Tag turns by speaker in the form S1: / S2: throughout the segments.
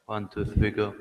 S1: One, two, three, go.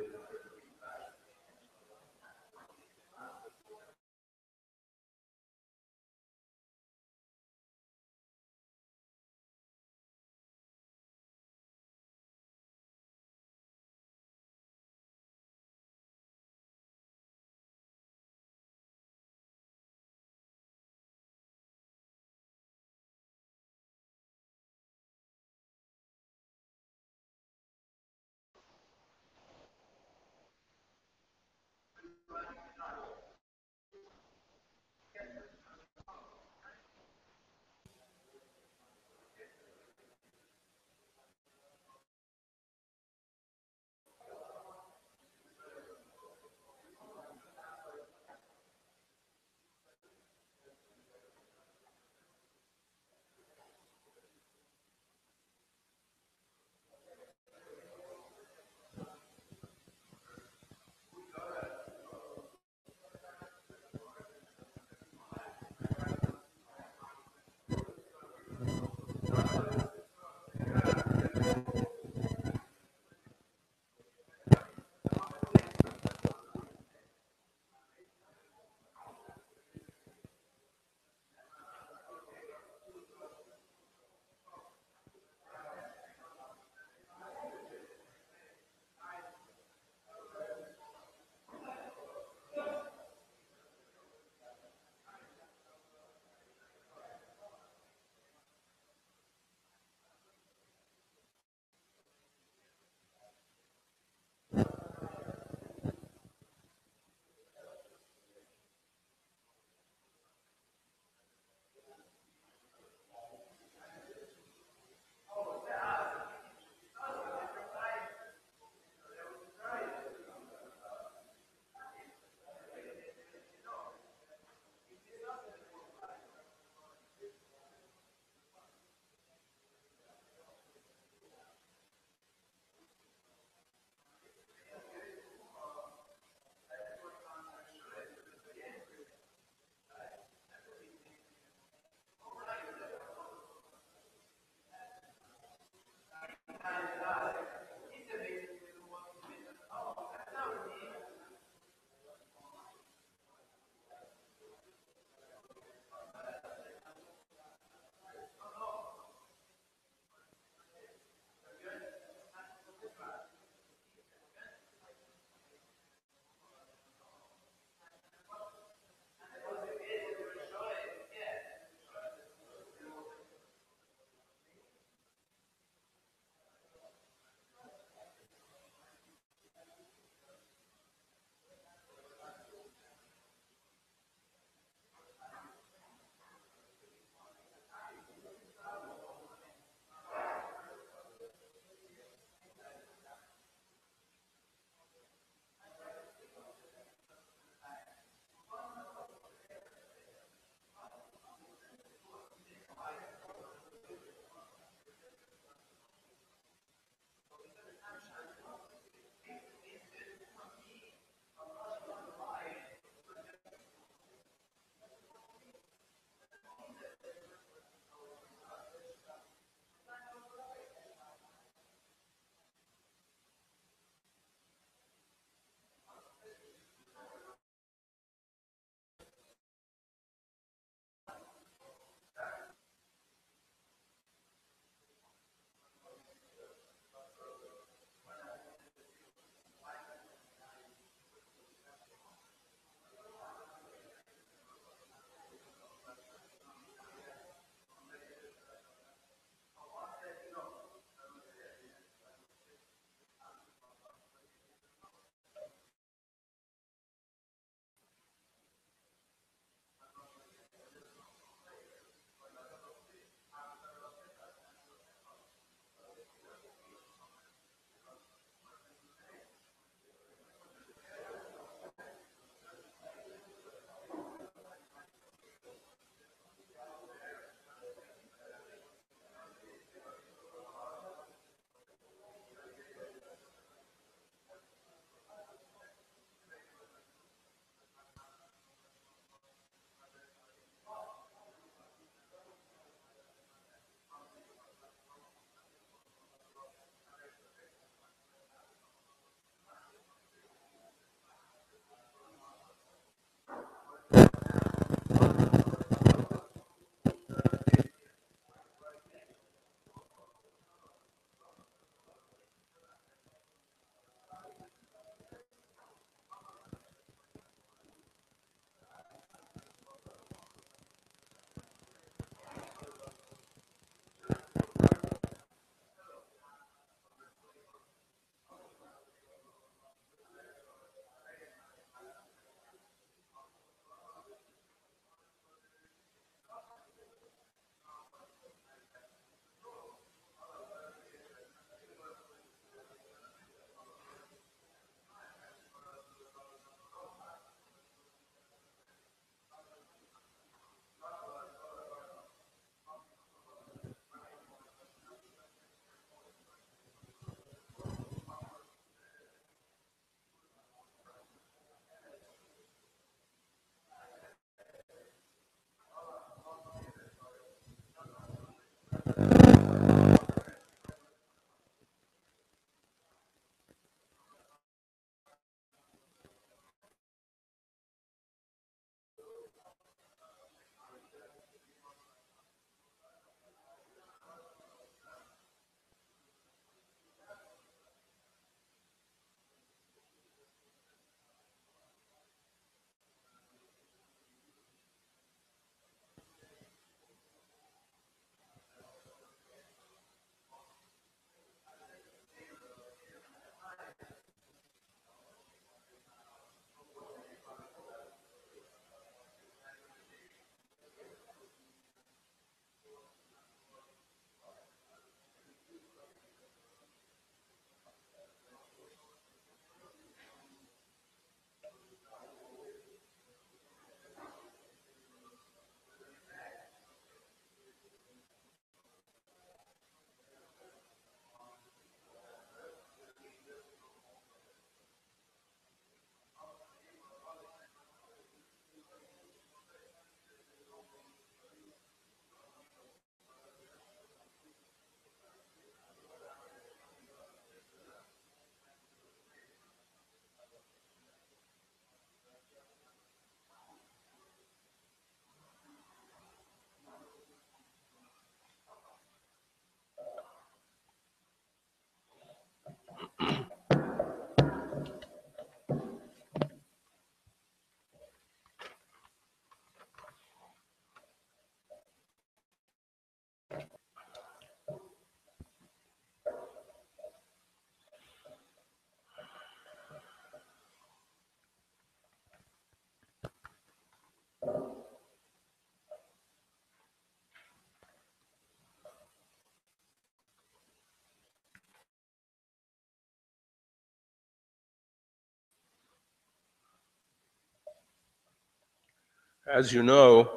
S1: As you know,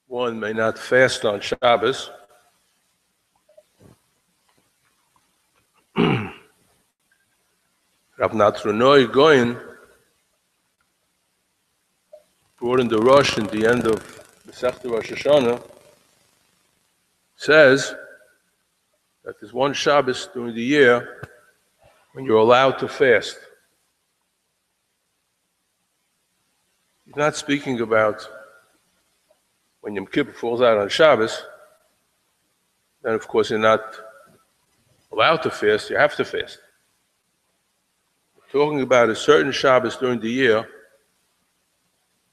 S1: one may not fast on Shabbos. Rav Natronoi Goyen brought in the Rosh in the end of the Masechta Rosh Hashanah, says that there's one Shabbos during the year when you're allowed to fast. He's not speaking about when Yom Kippur falls out on Shabbos, then of course you're not allowed to fast, you have to fast. We're talking about a certain Shabbos during the year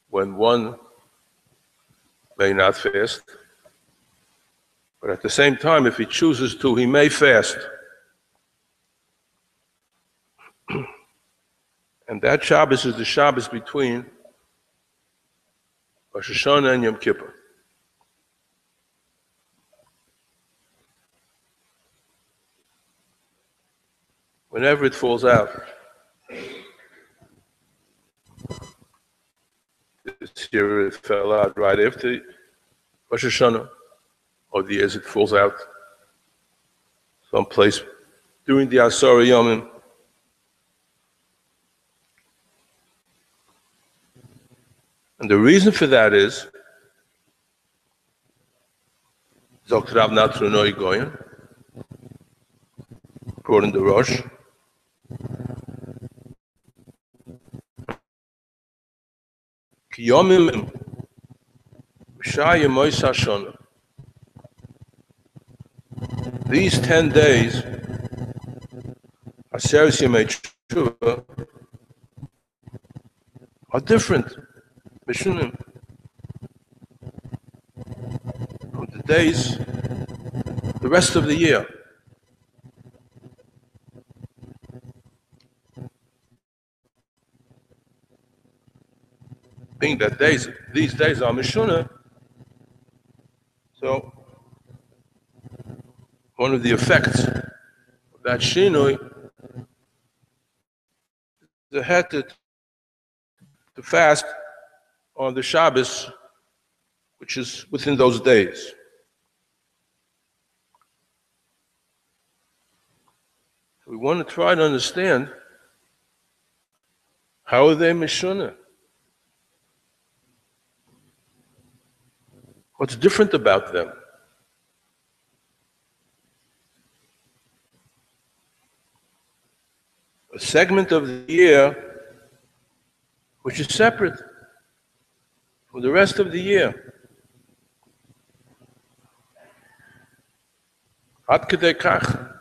S1: when one may not fast, but at the same time, if he chooses to, he may fast. And that Shabbos is the Shabbos between Rosh Hashanah and Yom Kippur. Whenever it falls out, this year it fell out right after Rosh Hashanah, or the years it falls out someplace during the Asara Yomim. And the reason for that is, Dr. Rav Natronoi Goyen brought in the Rosh, Ki Yomim B'Shai Yemois HaShonah. These 10 days, Aseres Yemei Tshuva, are different, Mishunim, from the days, the rest of the year. Being that these days are Mishunah, so one of the effects of that Shinui is the head to fast on the Shabbos, which is within those days. We want to try to understand, how are they Mishunah? What's different about them? A segment of the year which is separate from the rest of the year. Ad kedei kach,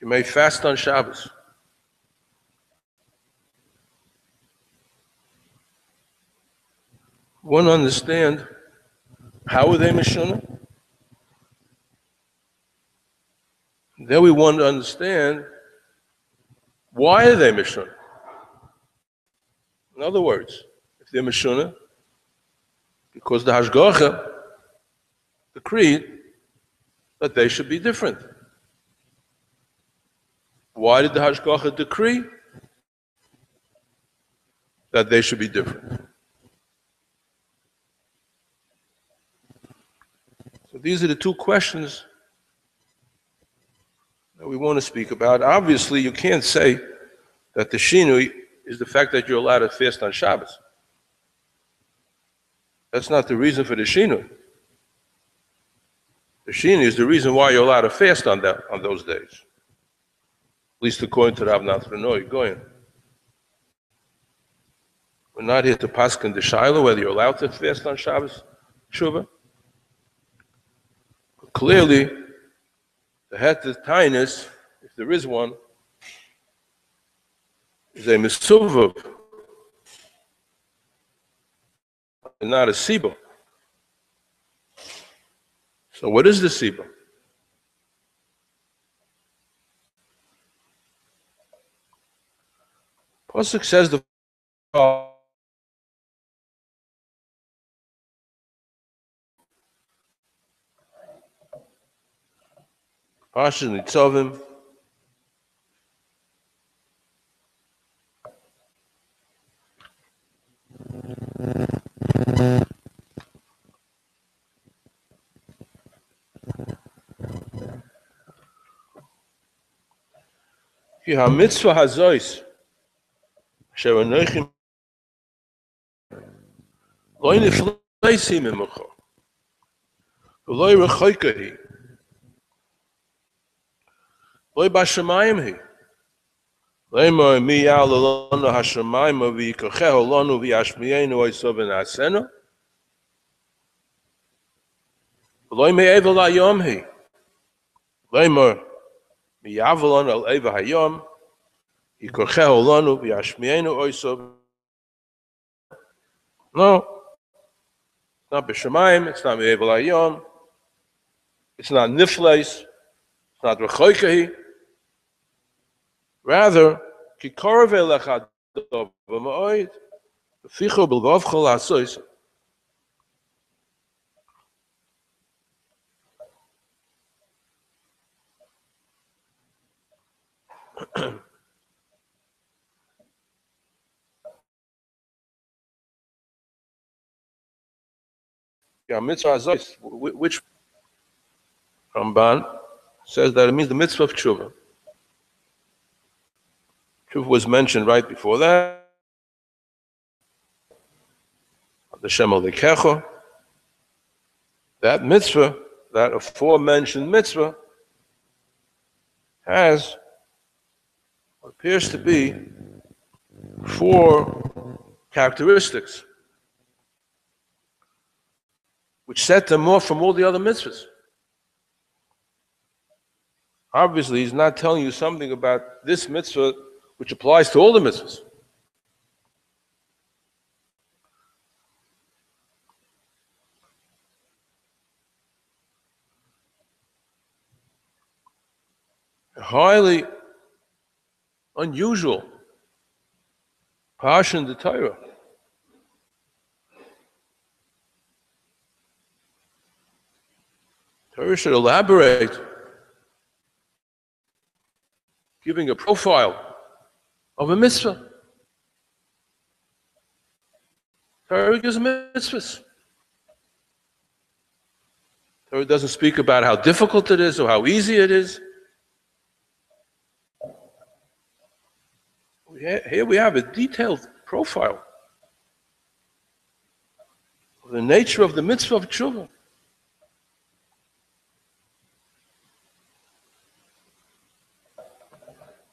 S1: you may fast on Shabbos. We want to understand, how are they Mishunah? Then we want to understand, why are they Mishunah? In other words, if they're Mishunah, because the Hashgacha decreed that they should be different. Why did the Hashgacha decree that they should be different? So these are the two questions that we want to speak about. Obviously, you can't say that the Shinui is the fact that you're allowed to fast on Shabbos. That's not the reason for the Shinui. The Shinui is the reason why you're allowed to fast on those days. At least according to Rav Natronoi Goyen. We're not here to paskin the Shiloh whether you're allowed to fast on Shabbos Shuvah. But clearly, the head of Tainus, if there is one, is a Mesuvav, and not a Siba. So what is the Siba? Pasuk says the Pasha Nitzovim, כי המצווה הזויס, אשר אנוכי לא נפלסי ממך, ולא רחוקה היא, לא בשמיים היא. לאמור מי יעלה לנו השמיימה ויקרחהו לנו וישמיענו עשו ונעשינו, ולא מעבר ליום היא. לאמור מי יעלה לנו על עבר היום, יקרחהו לנו וישמיענו עשו. No, it's not b'shamayim, it's not מעבר ליום, it's not nifleis, it's not rechoikahi. Rather, כי קרוב אליך הדבר מאוד, ופיחו בלבבך לעשות. Yeah, mitzvah azos, which Ramban says that it means the mitzvah of tshuva. Tshuva was mentioned right before that. The Shem Elikecha. That mitzvah, that aforementioned mitzvah, has what appears to be 4 characteristics which set them off from all the other mitzvahs. Obviously, he's not telling you something about this mitzvah which applies to all the mitzvahs. A highly unusual portion of the Torah. Torah should elaborate, giving a profile of a mitzvah. Torah gives mitzvahs. Torah doesn't speak about how difficult it is or how easy it is. Here we have a detailed profile of the nature of the mitzvah of tshuva.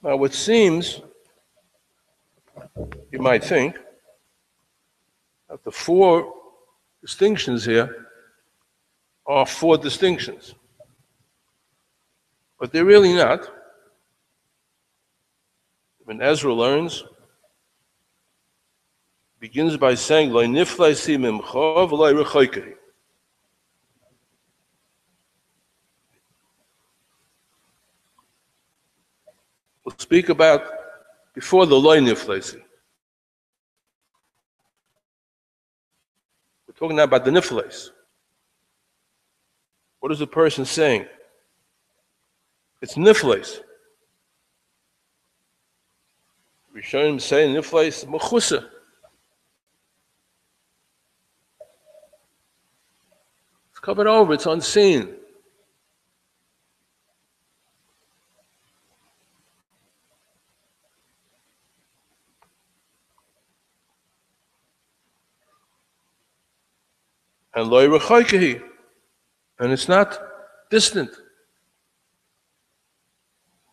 S1: Now, it seems, you might think, that the 4 distinctions here are 4 distinctions. But they're really not. When Ezra learns, begins by saying, Lo niflasi mimcha v'lo rechoikahi. We'll speak about before the Lo niflasi. We're talking now about the nifles. What is the person saying? It's nifles. Rishonim say nifles mechusa. It's covered over, it's unseen. And lo rechoikahi, and it's not distant.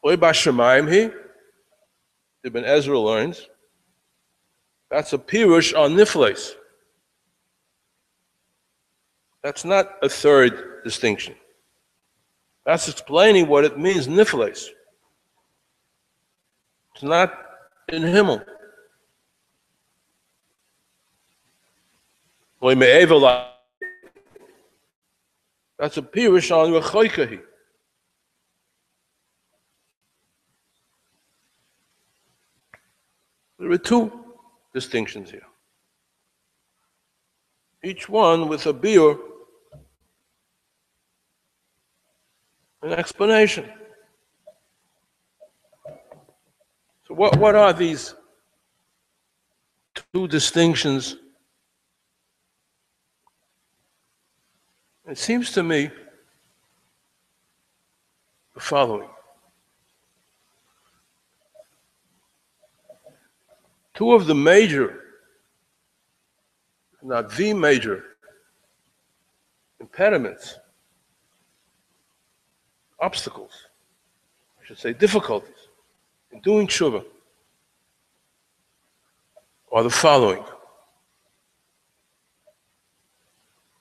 S1: Lo bashamayim hi. Ibn Ezra learns, that's a pirush on nifles. That's not a 3rd distinction. That's explaining what it means, nifles. It's not in Himmel. That's a pirush on rechoikahi. There are 2 distinctions here. Each one with a biur, an explanation. So what are these 2 distinctions It seems to me the following. Two of the major, not the major, impediments, obstacles, I should say difficulties, in doing tshuva are the following.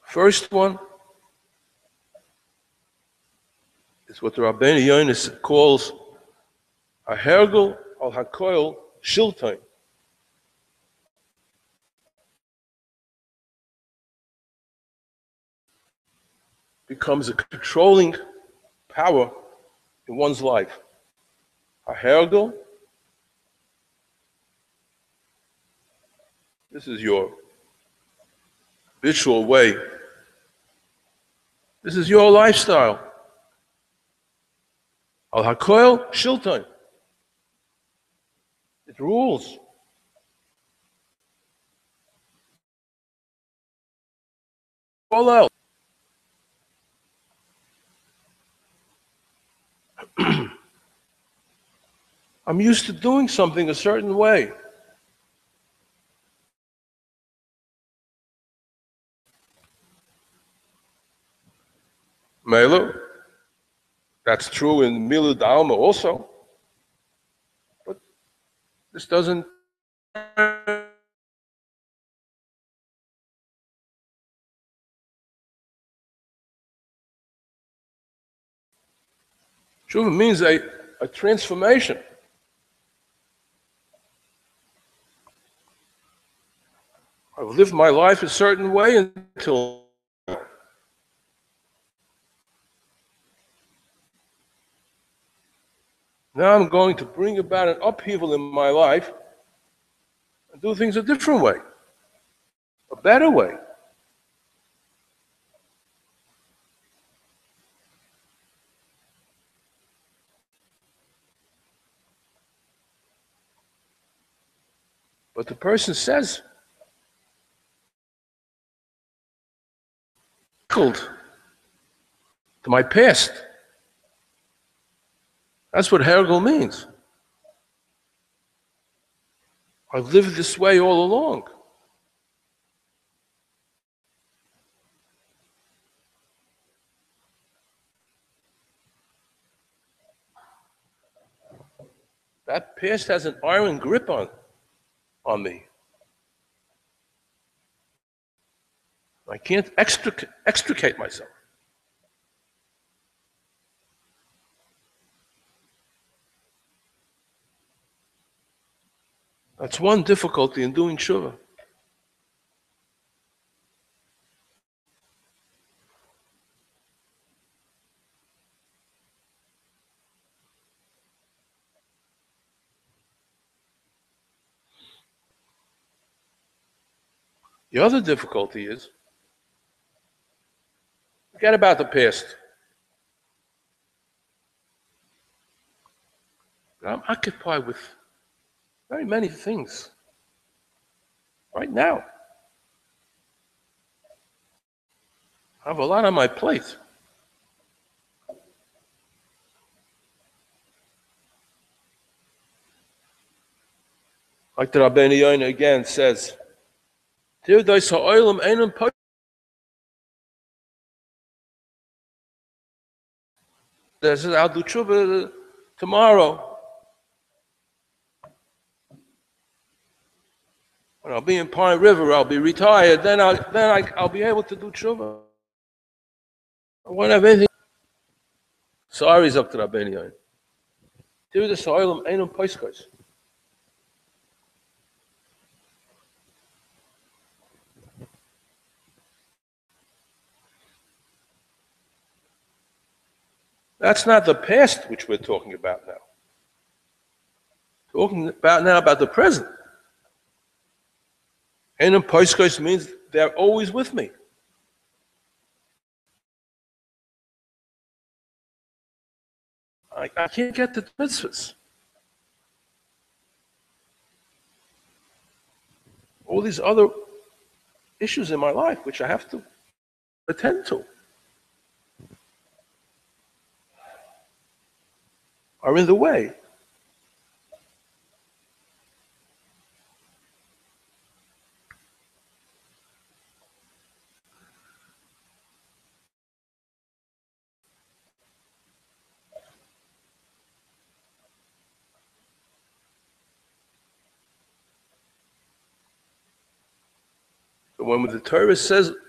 S1: First one is what the Rabbeinu Yonis calls a hergel al hakoil shiltain. Becomes a controlling power in one's life. A hergel, this is your habitual way. This is your lifestyle. Al hakoil shiltain. It rules. All else. I'm used to doing something a certain way. Melo, that's true in Milu Dalma also. But this doesn't Tshuva means a transformation. I've lived my life a certain way until now I'm going to bring about an upheaval in my life and do things a different way, a better way. But the person says, to my past. That's what hergel means. I've lived this way all along. That past has an iron grip on me. I can't extricate myself. That's one difficulty in doing tshuva. The other difficulty is, forget about the past. I'm occupied with very many things right now. I have a lot on my plate. Like the Rabbeinu Yonah again says, this is, I'll do tshuva tomorrow. When I'll be in Pine River, I'll be retired, then I'll be able to do tshuva. I won't have anything. Sorry, Dr. Rabbeinu Yonah. This is, that's not the past which we're talking about now. Talking about now about the present. Einam Poiskos means they're always with me. I can't get to the mitzvahs. All these other issues in my life which I have to attend to. are in the way. So when the Torah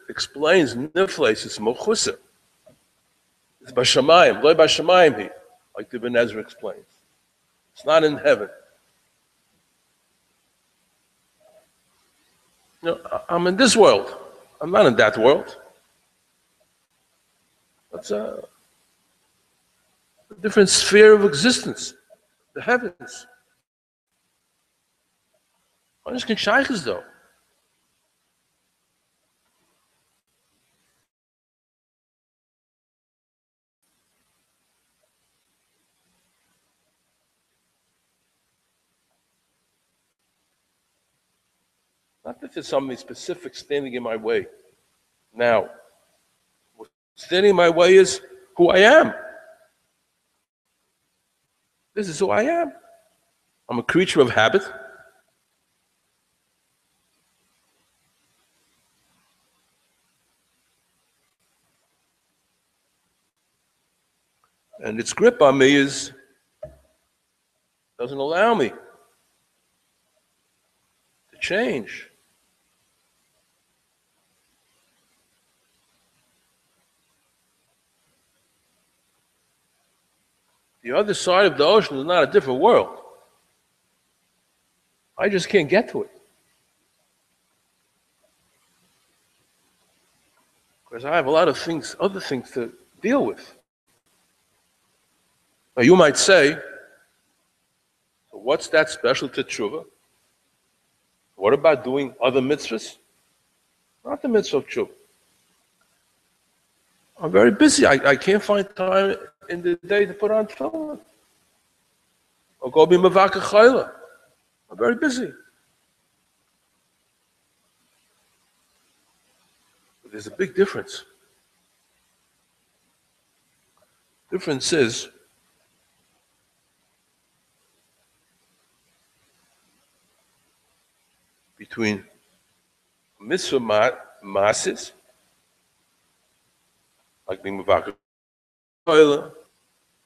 S1: explains nifles, it's mochusa. It's bashamayim, loy bashamayim he, like the Ben Ezra explains. It's not in heaven. You know, I'm in this world. I'm not in that world. That's a different sphere of existence, the heavens. What is Kinshaychis though? Not that there's something specific standing in my way. Now, what's standing in my way is who I am. This is who I am. I'm a creature of habit. And its grip on me doesn't allow me to change. The other side of the ocean is not a different world. I just can't get to it. Because I have a lot of things, other things to deal with. Now you might say, so what's that special to tshuva? What about doing other mitzvahs? Not the mitzvah of tshuva. I'm very busy. I can't find time in the day to put on tefillin. Or go be mavaka chayla. I'm very busy. But there's a big difference. Difference is between mitzvah masses, like being mavaka chayla,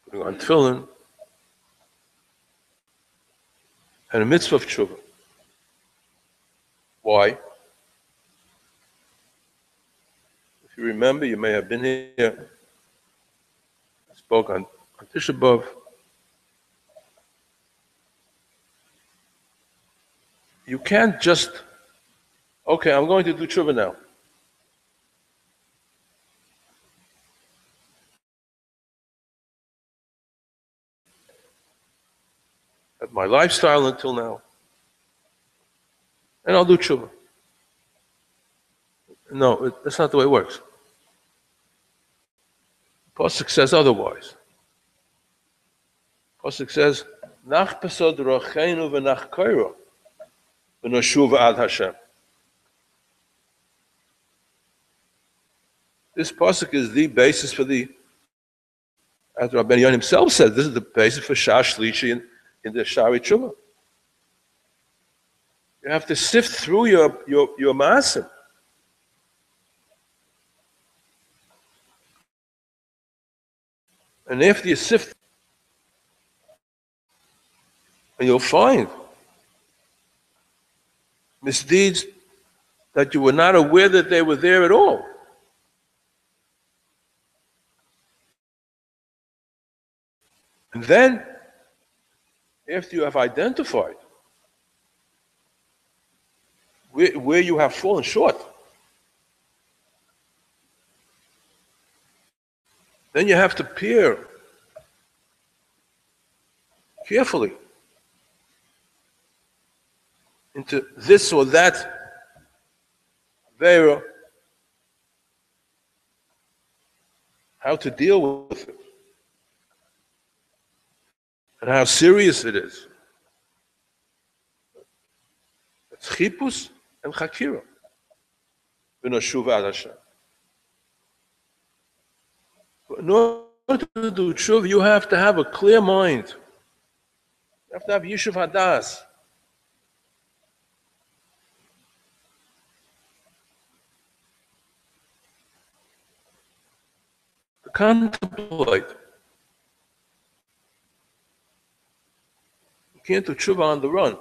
S1: putting on tefillin, and a mitzvah of tshuva. Why? If you remember, you may have been here. I spoke on Tisha B'Av. You can't just, okay, I'm going to do tshuva now. At my lifestyle until now, and I'll do tshuva. No, that's not the way it works. Pasuk says otherwise. Pasuk says, "Nach pesod rocheinu v'nach koiro v'noshuva ad Hashem." This pasuk is the basis for as Rabbi Yon himself said, this is the basis for Shah Shlishi in the Shari Tshuva. You have to sift through your maasim. And after you sift, and you'll find misdeeds that you were not aware that they were there at all. And then, after you have identified where you have fallen short, then you have to peer carefully into this or that vera, how to deal with it, and how serious it is. It's chipus and chakira. Venשובה ad Hashem. In order to do tshuva, you have to have a clear mind. You have to have yishuv hadas. To contemplate. You can't do tshuva on the run.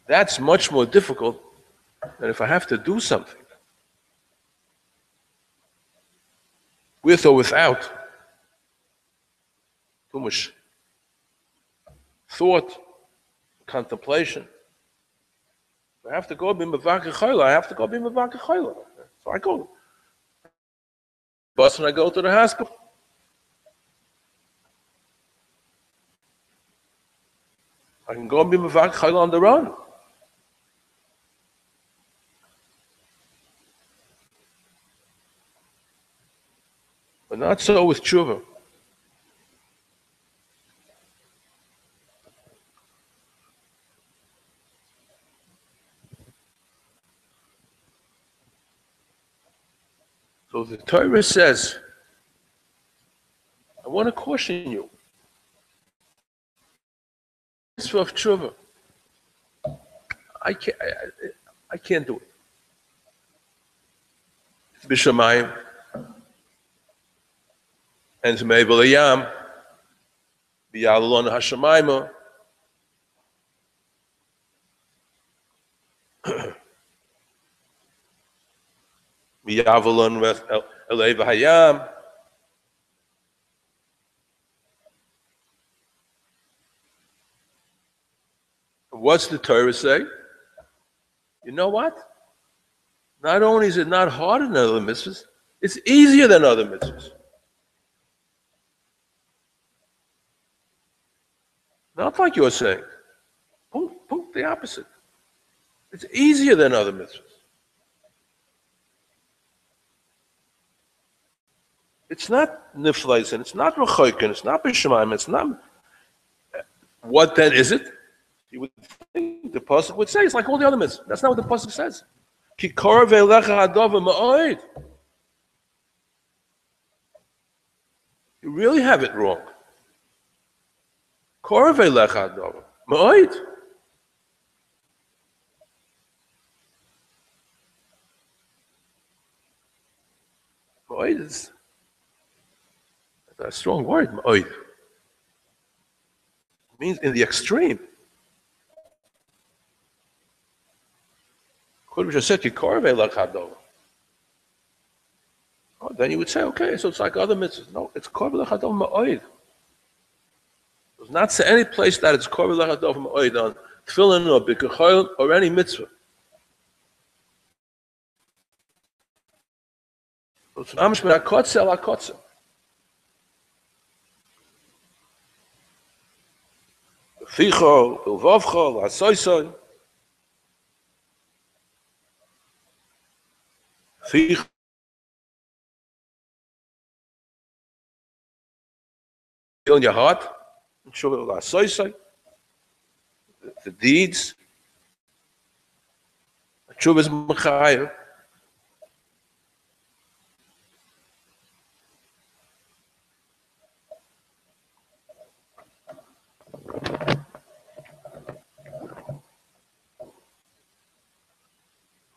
S1: That's much more difficult than if I have to do something. With or without too much thought, contemplation. I have to go be mevakeh chayla. I have to go be mevakeh chayla. So I go. Bus and I go to the hospital. I can go and be mevakeh chayla on the run. But not so with tshuva. So the Torah says, I want to caution you. Mitzvah of tshuva. I can't do it. It's b'shamayim. And it's meivel yam. B'yalulon hashamayim. Miyavalon Eleva Hayam. What's the Torah say? You know what? Not only is it not harder than other mitzvahs, it's easier than other mitzvahs. Not like you're saying. The opposite. It's easier than other mitzvahs. It's not nifleisen, it's not rechoiken, it's not b'shamayim, it's not. What then is it? You would think the pasuk would say it's like all the other mitzvahs. That's not what the pasuk says. Ki korav elecha hadava ma'od. You really have it wrong. Korav elecha hadava ma'od. Ma'od is a strong word, ma'od. It means in the extreme. Could we just say, oh, then you would say, okay, so it's like other mitzvahs. No, it's korban lechadov ma'od. It does not say any place that it's korban lechadov ma'od on tefillin or bikuchoil or any mitzvah. It's mamish min hakotze al hakotze. Ficho, Bilvavcho, Asoisoy. Ficho. Feel in your heart. Asoisoy. The deeds. Tshuva is mechayev.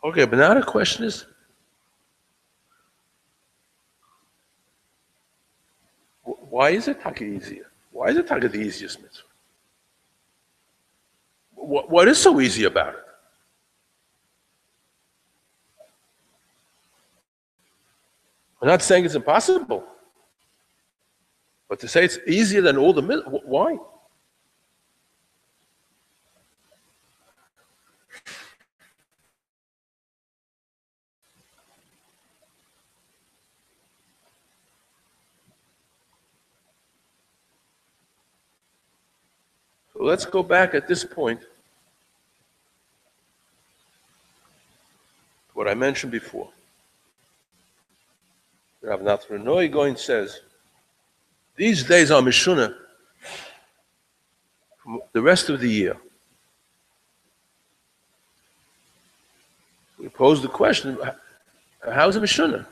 S1: Okay, but now the question is, why is it taka easier? Why is it taka the easiest mitzvah? What is so easy about it? I'm not saying it's impossible, but to say it's easier than all the mitzvahs, why? Let's go back at this point to what I mentioned before. Rav Nathan Noy Goin says, these days are Mishunah from the rest of the year. We pose the question, How is it Mishunah?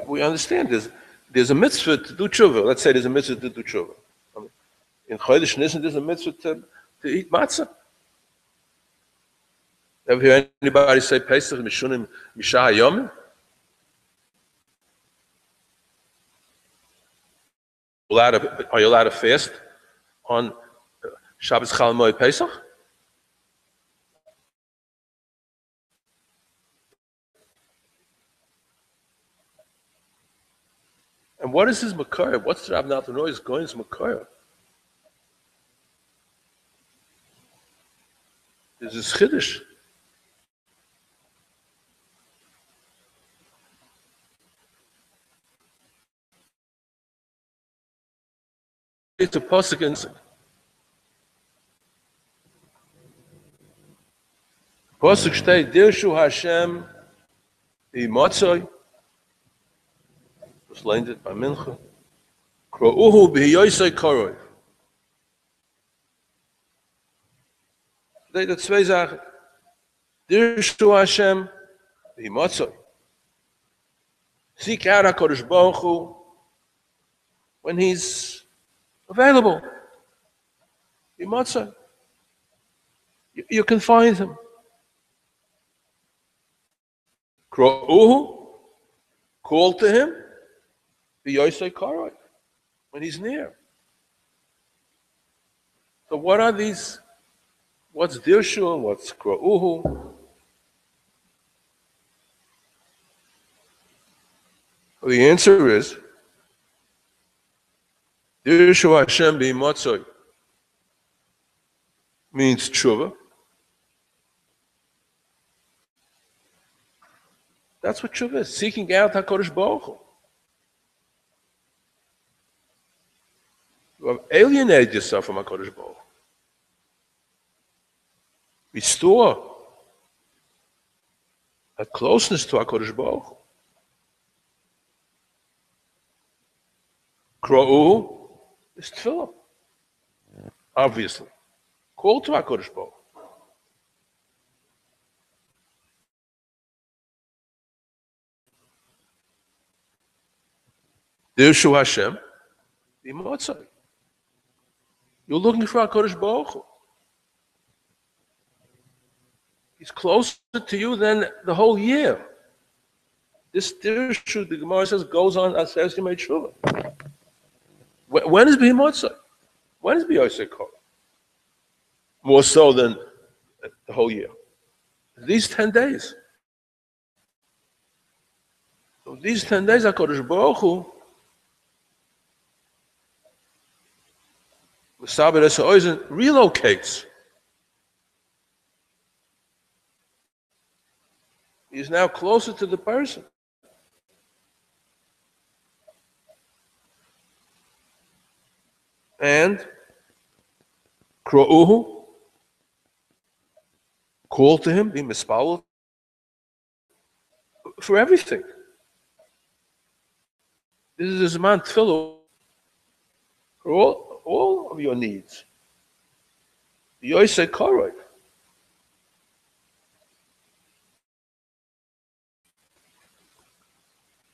S1: We understand there's a mitzvah to do tshuva. Let's say there's a mitzvah to do tshuva. In Chodesh Nisan, there's a mitzvah to eat matzah. Ever hear anybody say Pesach Mishunim Mishah Hayomim? Are you allowed to fast on Shabbos Chol Moed Pesach? And what is his makar? What's the Rav Nathan Roy's Goin's makar? There's this chiddush. It's a pasuk in pasuk steht Dirshu HashemImotzoi. Was leint it by Mincha. Kro'uhu b'hiyoisei koroi. Steht da zwei Sachen. Dirshu HashemImotzoi. Seek out HaKadosh Baruch Hu when He's available.Imotzoi. You can find Him. Kro'uhu, call to Him. B'yoisei koroi, when He's near. So what are these? What's Dirshu and what's Kro'uhu? Well, the answer is Dirshu Hashem b'imotzoi means tshuva. That's what tshuva is, seeking out HaKadosh Baruch Hu. You have alienated yourself from HaKadosh Baruch Hu. Restore that closeness to HaKadosh Baruch Hu. Kro'uhu is tefillah, obviously. Call to HaKadosh Baruch Hu. Dirshu Hashem b'imotzoi. You're looking for HaKadosh Baruch Hu. He's closer to you than the whole year. This Dirshu, the Gemara says, goes on as you made Shuvah. When is B'himotzai? When is B'yosei Kol? More so than the whole year. These 10 days. So these 10 days, HaKadosh Baruch Hu relocates. He's now closer to the person. And Kro'uhu, call to him, be mispawel for everything. This is a man tefillah for all of your needs. Yosei koroi.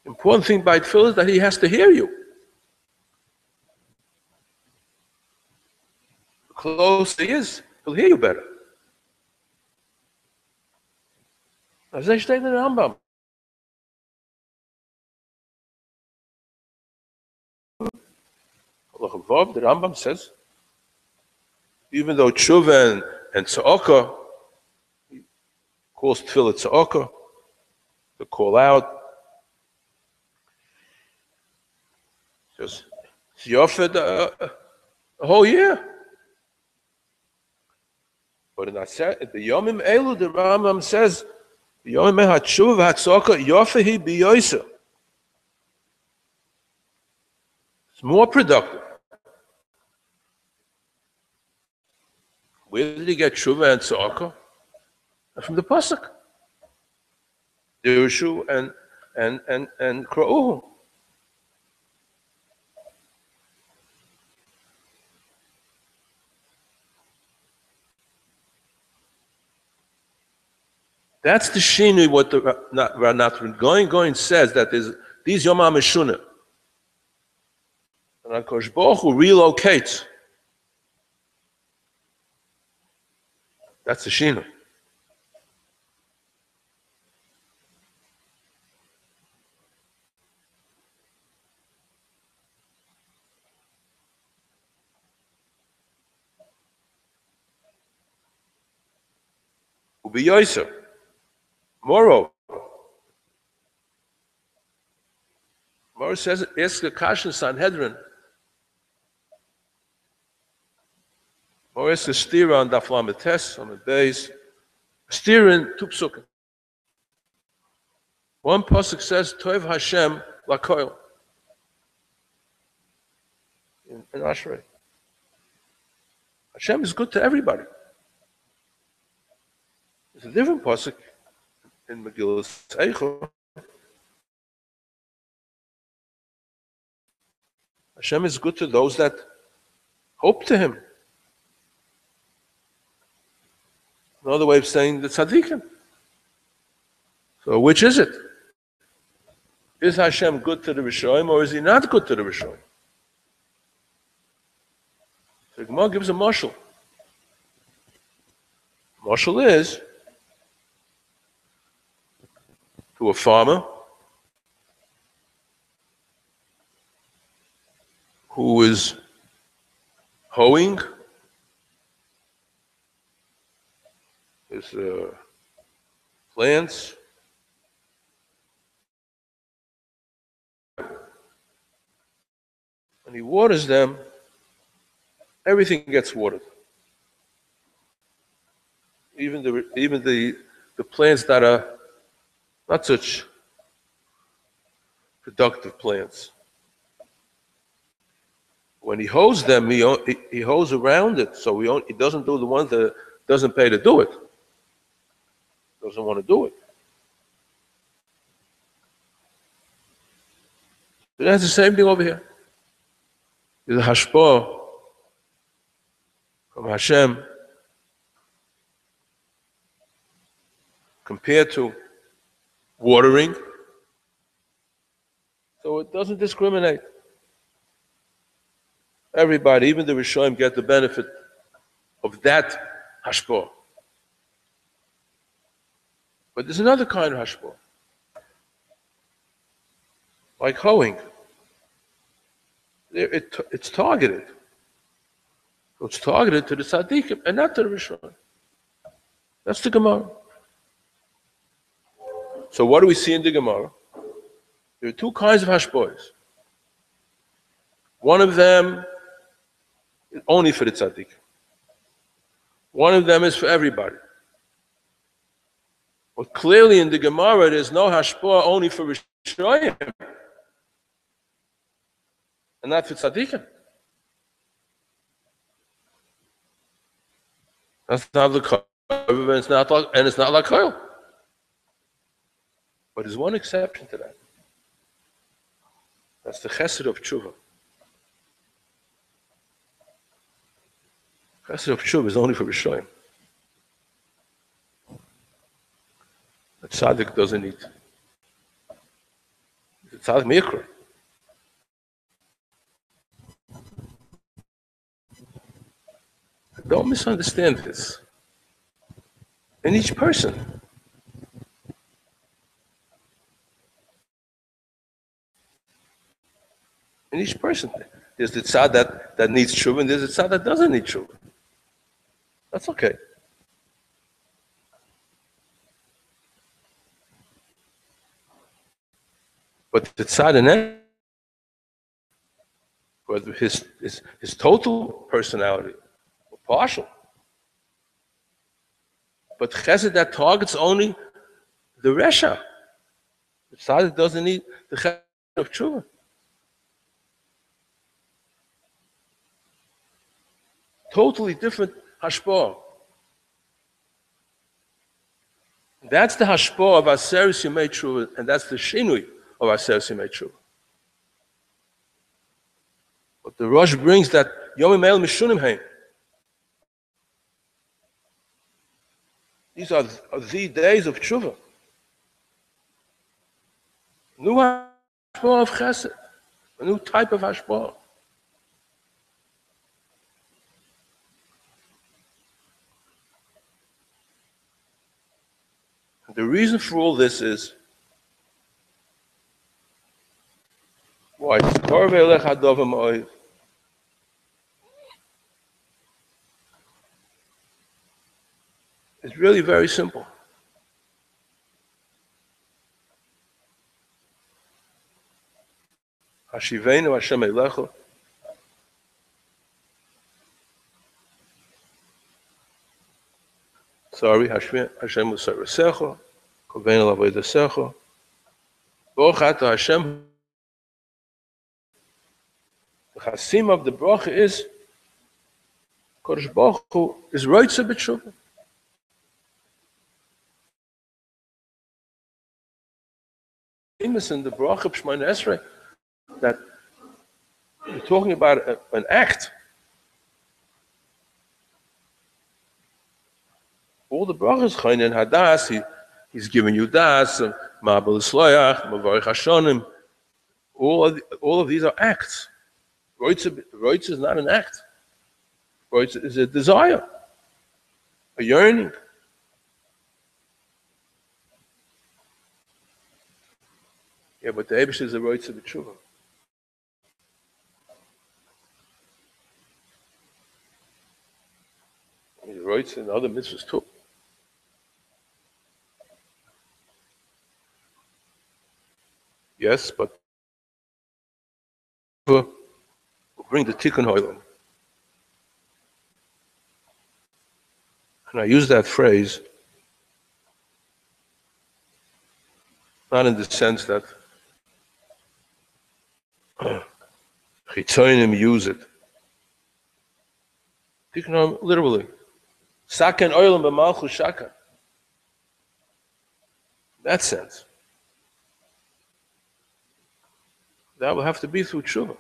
S1: Important thing by tefillah is that he has to hear you. The closer he is, he'll hear you better. As they state in the Rambam. The Rambam says, even though tshuva and tza'aka, he calls tefillah tza'aka, to call out, just yofa the whole year. But in the Yomim Elu, the Rambam says, the Yomim HaTshuva HaTzaka Yofahi B'Yoisa. It's more productive. Where did he get Tshuva and Tzaka? From the Pasuk. Dirshu and Kro'uhu. That's the shinui, what the Ranatran going says, that these Yom HaMeshunah. And HaKadosh Baruch Hu relocates. That's the shinui. Ubiyoser. Moreover, says, ask the Kashan Sanhedrin. Or ask the Stira on Daf Lamed Tes, on the base. Stira in two psukim. One pasuk says, Toiv Hashem lakoil. In Ashrei. Hashem is good to everybody. There's a different pasuk in Megillus Eichel. Hashem is good to those that hope to Him. Another way of saying the tzaddikim. So which is it? Is Hashem good to the Rishonim or is He not good to the Rishonim? So the Gemara gives a mashal. Mashal is to a farmer who is hoeing his plants, and he waters them, everything gets watered. Even the plants that are not such productive plants. When he hoes them, he hoes around it, so he doesn't do the ones that doesn't pay to do it. Doesn't want to do it. But that's the same thing over here. There's a hashpah from Hashem compared to watering. So it doesn't discriminate. Everybody, even the Rishonim, get the benefit of that hashpah. But there's another kind of hashpah, like hoeing. It's targeted. So it's targeted to the tzaddikim and not to the Rishonim. That's the Gemara. So what do we see in the Gemara? There are two kinds of hashpahs. One of them is only for the tzaddik. One of them is for everybody. But clearly in the Gemara, there's no hashpah only for Rishonim and not for tzaddikim. That's not the koil, and it's not like koil. But there's one exception to that. That's the chesed of tshuva. Chesed of tshuva is only for Rishonim. The tzaddik doesn't eat. The tzaddik mikra. Don't misunderstand this. In each person, there's the tzad that needs tshuva, and there's the tzad that doesn't need tshuva. That's okay. But the tzad in it, whether his total personality or partial, but chesed that targets only the resha. The tzad doesn't need the chesed of tshuva. Totally different hashpah. That's the hashpah of Aseres Yemei Tshuva, and that's the shinui of Aseres Yemei Tshuva. But the Rosh brings that Yomim El Mishunim Heim. These are the days of tshuva. New hashpah of chesed, a new type of hashpah. The reason for all this is why elich hadovim oiv. It's really very simple. Hashivenu Hashem Eilicha. Sorry, Hashem Usaresecha. Kovenu Lavodasecha. Baruch Ata Hashem. The chasim of the bracha is Kodesh Baruch Hu is roitze b'tshuva. Famous in the bracha b'shmona esrei that you're talking about an act. All the brachas, Chayin Hadas, he's giving you das, Ma'abel Sloyach, Mavarich Hashonim. All of these are acts. Roitz is not an act. Roitz is a desire, a yearning. Yeah, but the Eibush is a roitz of tshuva. He roitz in other mitzvahs too. Yes, but we'll bring the tikkun hoilam. And I use that phrase not in the sense that Chitzonim use it. Tikkun hoilam literally. Saken oilam b'malchus shakan. In that sense. That will have to be through tshuva.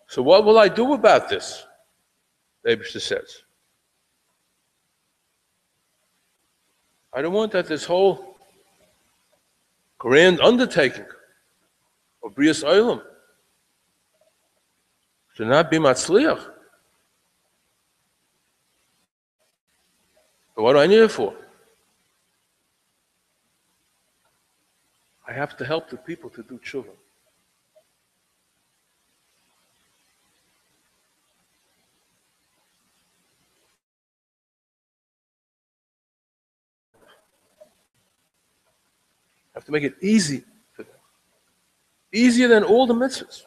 S1: So what will I do about this? The Eibishter says. I don't want that this whole grand undertaking of Brias Olam should not be matzliach. But what do I need it for? I have to help the people to do tshuva. I have to make it easy for them. Easier than all the mitzvahs.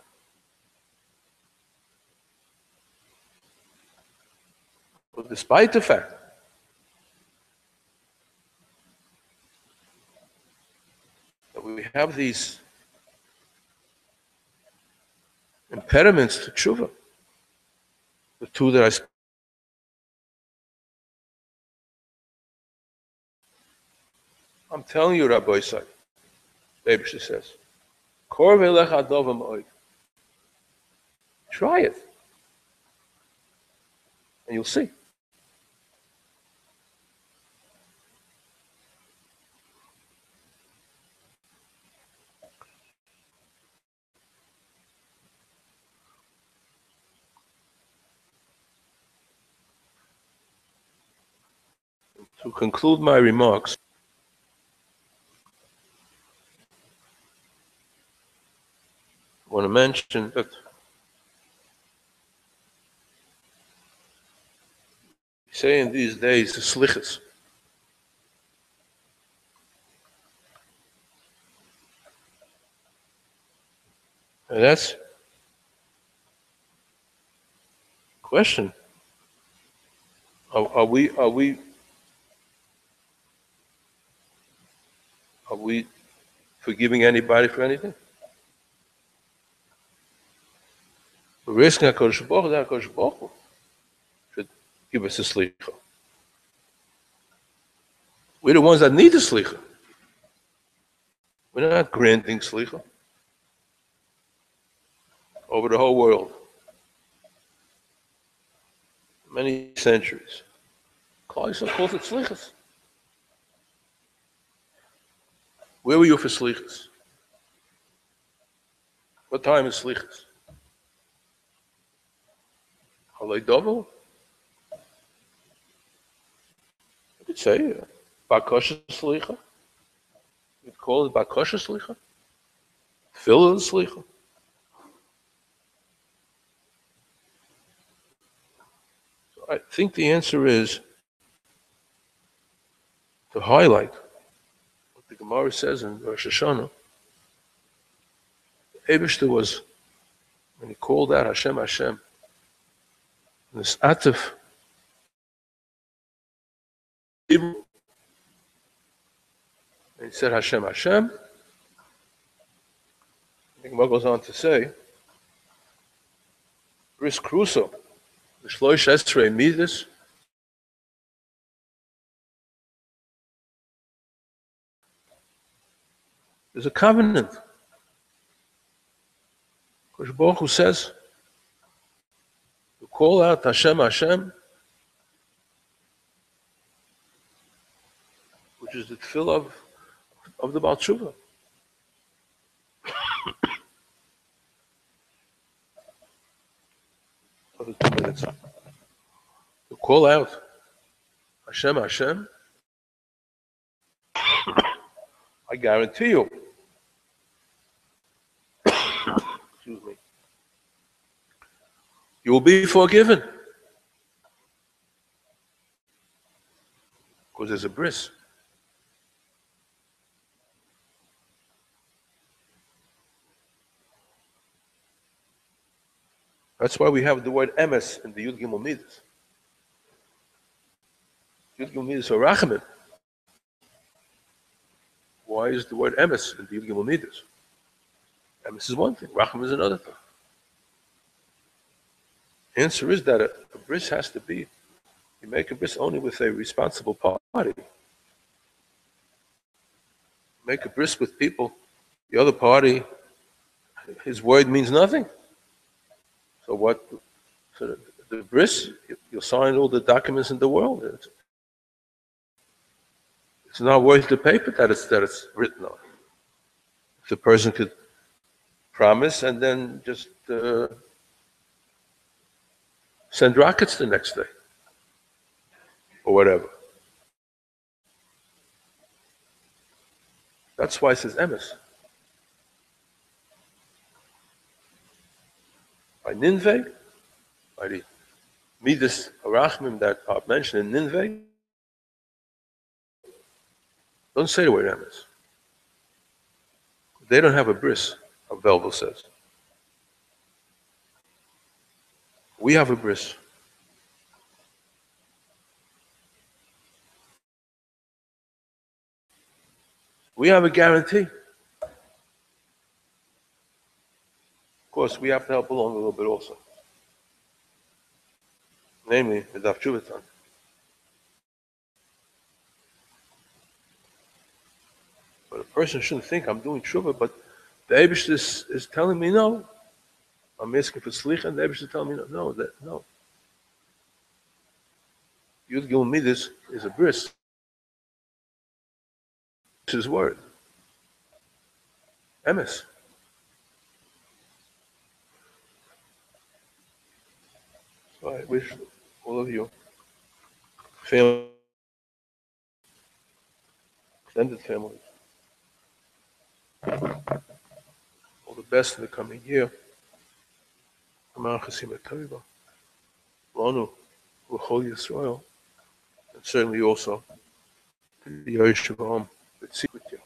S1: But despite the fact that we have these impediments to tshuva, the two that I spoke. I'm telling you, Rabbi Yisrael, Eibishter says, Korv Eilech Adovim Oid. Try it. And you'll see. To conclude my remarks, I want to mention that we say in these days the slichas. And that's a question. Are we forgiving anybody for anything? We're asking HaKadosh Baruch Hu that HaKadosh Baruch Hu should give us a slicha. We're the ones that need the slicha. We're not granting slicha over the whole world. Many centuries. Klal Yisrael calls it slichas. Where were you for slichas? What time is slichas? Halei Dovel? You could say Bakosha slicha. You'd call it Bakosha slicha. Tefillah slicha. So I think the answer is to highlight what the Gemara says in Rosh Hashanah. Eibishter was, when he called out Hashem, Hashem, this atif, and he said Hashem, Hashem. The Gemara goes on to say, Bris Crusoe, the Shloish Esrei Midas, there's a covenant. Kosh Baruch Hu says, to call out Hashem, Hashem, which is the tefillah of the Baal Tshuva. Another 2 minutes. To call out Hashem, Hashem, I guarantee you, excuse me, you will be forgiven. Because there's a bris. That's why we have the word emes in the Yud Gimel Midas. Yud Gimel Midas or Rachamim. Why is the word emes in the Yud Gimel Midas? Emes is one thing, Rachamim is another thing. The answer is that a bris has to be, you make a bris only with a responsible party. Make a bris with people, the other party, his word means nothing. So what? So the bris, you'll sign all the documents in the world. It's not worth the paper that it's written on. If the person could promise and then just send rockets the next day or whatever. That's why it says emes. By Ninveh, by the Midas Arachmim that are mentioned in Ninveh, don't say the word emes. They don't have a bris, how Belville says. We have a bris. We have a guarantee. Of course, we have to help along a little bit also. Namely, the Daf Tshuva. But a person shouldn't think I'm doing tshuva, but the Eibishter is telling me no. I'm asking for slicha, and the Eibishter is telling me no. No. Yud Gimel Midas is a bris. It's his word. Emes. So I wish all of you, family, extended families, all the best in the coming year. Aman Chasim Tova, Lanu, L'chol Yisrael, and certainly also the Yeshiva that seek with you.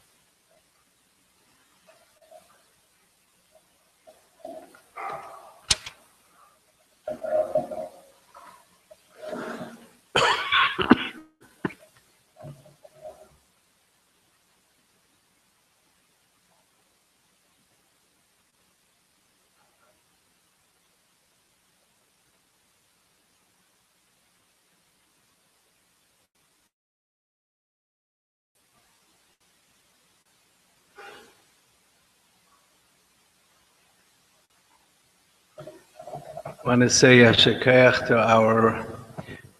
S2: want to say Yasher Koach to our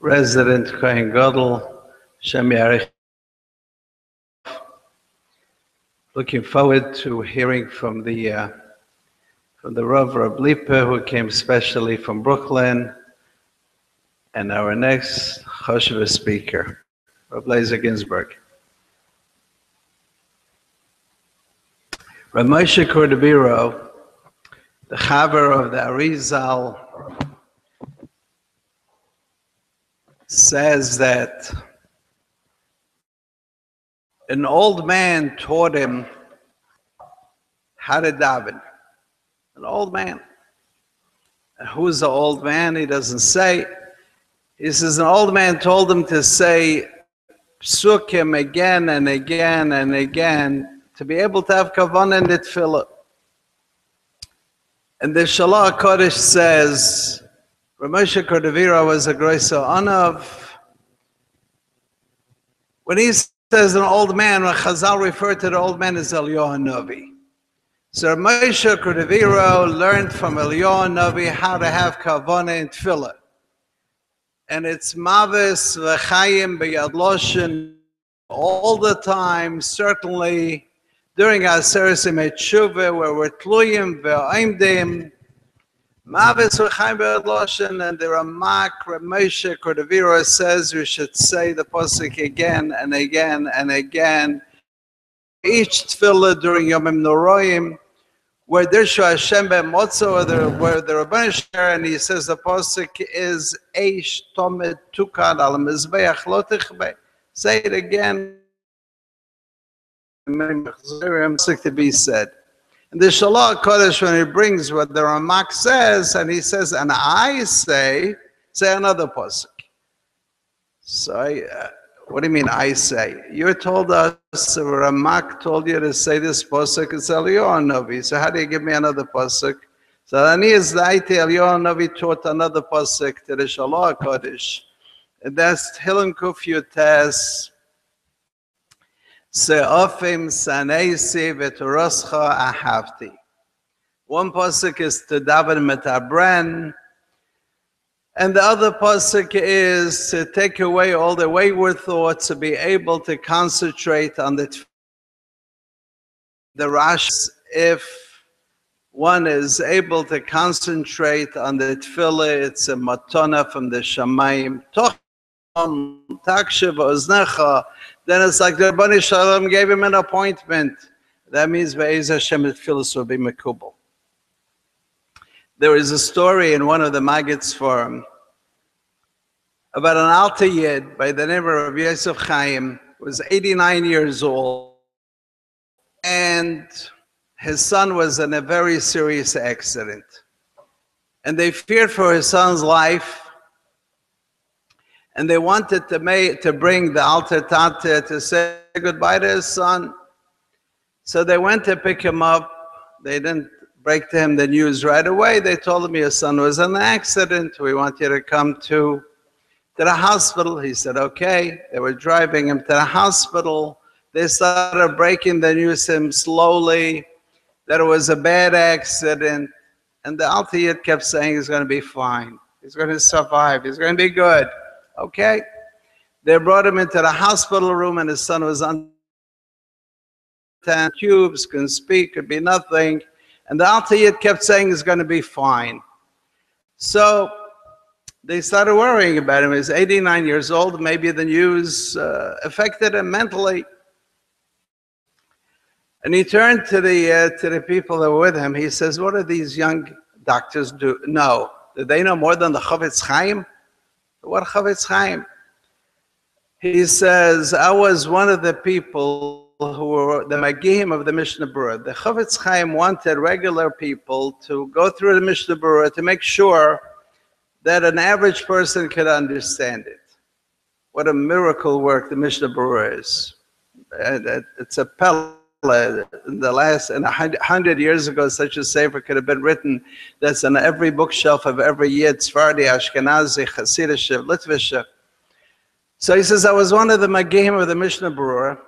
S2: resident Kohen Gadol, Shem Yarich. Looking forward to hearing from the Rav Liepah, who came specially from Brooklyn, and our next Choshev speaker, Rav Eilizer Gינזבורג. Rav Moshe Cordovero, the Chaver of the Arizal, says that an old man taught him how to daven. An old man. And who's the old man? He doesn't say. He says an old man told him to say psukim again and again and again to be able to have kavanah in the tefillah. And the Shalach Kodesh says, Rav Moshe Cordovero was a groiso anav. When he says an old man, when Chazal referred to the old man as Eliyahu Navi. So Rav Moshe Cordovero learned from Eliyahu Navi how to have kavanah in tefillah. And it's mavis v'chayim b'yad loshen all the time, certainly during our Seresim Tshuva, where we're tluyim ve'oimdim, mavis v'chayim b'yad loshen, and the Ramak Rav Moshe Cordovero says we should say the pasuk again and again and again. Each tefillah during Yomim Noroim, where Dirshu Hashem be'motzo, where the Rabban share, and he says the pasuk is Eish Tomet Tukad al Mizbeach Lo Tichbe. Say it again. To be said. And the Shalach Kodesh, when he brings what the Ramak says, and he says, and I say another pasuk. So what do you mean I say? You told us, Ramak told you to say this pasuk, it's Eliyahu Navi. So how do you give me another pasuk? So Ani is the Eliyahu Navi taught another pasuk to the Shalach Kodesh. And that's Hilum Kuf Yutes, Se'ofim Saneisi V'toroscha Ahavti. One pasuk is to daven metabren, and the other pasuk is to take away all the wayward thoughts, to be able to concentrate on the Rash. If one is able to concentrate on the tefillah, it's a matana from the Shamayim. Then it's like the Rabbanu Shalom gave him an appointment. That means Be'ez Hashem tefillah will be mekubal. There is a story in one of the Maggid's forum about an Alter Yid by the name of Rabbi Yosef Chaim, who was 89 years old, and his son was in a very serious accident. And they feared for his son's life, and they wanted to bring the Alter Tate to say goodbye to his son. So they went to pick him up. They didn't break to him the news right away. They told him your son was in an accident. We want you to come to the hospital. He said, okay. They were driving him to the hospital. They started breaking the news to him slowly that it was a bad accident. And the Alter Yid kept saying he's going to be fine. He's going to survive. He's going to be good. Okay. They brought him into the hospital room, and his son was on 10 tubes, couldn't speak, could be nothing. And the Alter Yid kept saying he's going to be fine. So they started worrying about him. He's 89 years old. Maybe the news affected him mentally. And he turned to the people that were with him. He says, what do these young doctors know? Do they know more than the Chavetz Chaim? What Chavetz Chaim? He says, I was one of the people who were the Magihim of the Mishnah Berurah. The Chavetz Chaim wanted regular people to go through the Mishnah Berurah to make sure that an average person could understand it. What a miracle work the Mishnah Berurah is. It's a pella. In the last 100 years ago, such a sefer could have been written that's on every bookshelf of every Yid, Sephardi, Ashkenazi, Hasidish, Litvish. So he says, I was one of the Magihim of the Mishnah Berurah,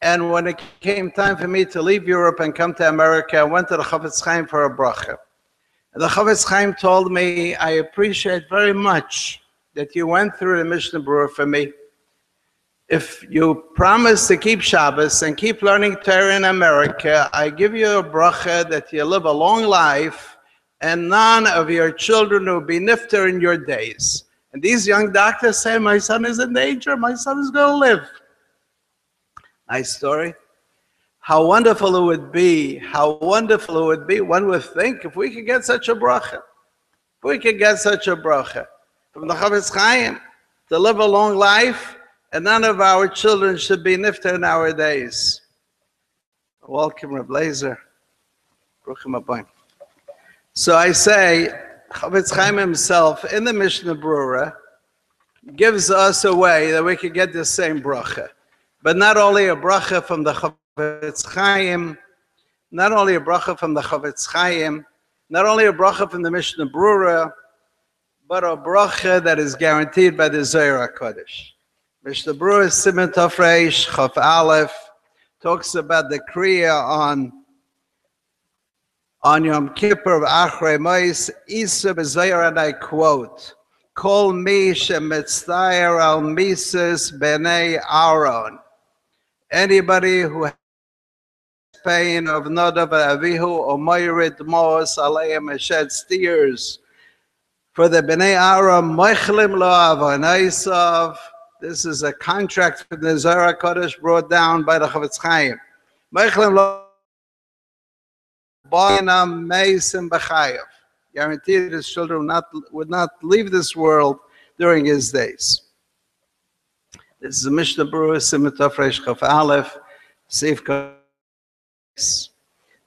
S2: and when it came time for me to leave Europe and come to America, I went to the Chavetz Chaim for a bracha. The Chavetz Chaim told me, I appreciate very much that you went through the Mishnah Berurah for me. If you promise to keep Shabbos and keep learning Torah in America, I give you a bracha that you live a long life and none of your children will be nifter in your days. And these young doctors say, my son is in danger, my son is going to live. Nice story. How wonderful it would be, how wonderful it would be. One would think if we could get such a bracha, if we could get such a bracha from the Chavetz Chaim to live a long life and none of our children should be nifter in our days. Welcome, Reb Aleizer. Bruchim Abayim. So I say, Chavetz Chaim himself in the Mishnah Berurah gives us a way that we could get the same bracha. But not only a bracha from the Chavetz Chaim, not only a bracha from the Chavetz Chaim, not only a bracha from the Mishnah Berurah, but a bracha that is guaranteed by the Zohar HaKadosh. Mishnah Berurah Siman Tov Reish Chaf Aleph talks about the Kriya on Yom Kippur of Achrei Mos, Isa b'Zohar, and I quote, Kol mi shemitzayer al mises b'nei Aaron. Anybody who has pain of Nadav Avihu or Moirid Mos Aleim sheds tears for the Bnei Aaron, Moichlim lo avonaisav. This is a contract from the Zohar HaKadosh brought down by the Chavetz Chaim. Moichlim lo b'nam meisim b'chayav. Guaranteed his children would not leave this world during his days. This is a Mishnah Berurah Siman Tov Reish Chaf Aleph, Seif Kos.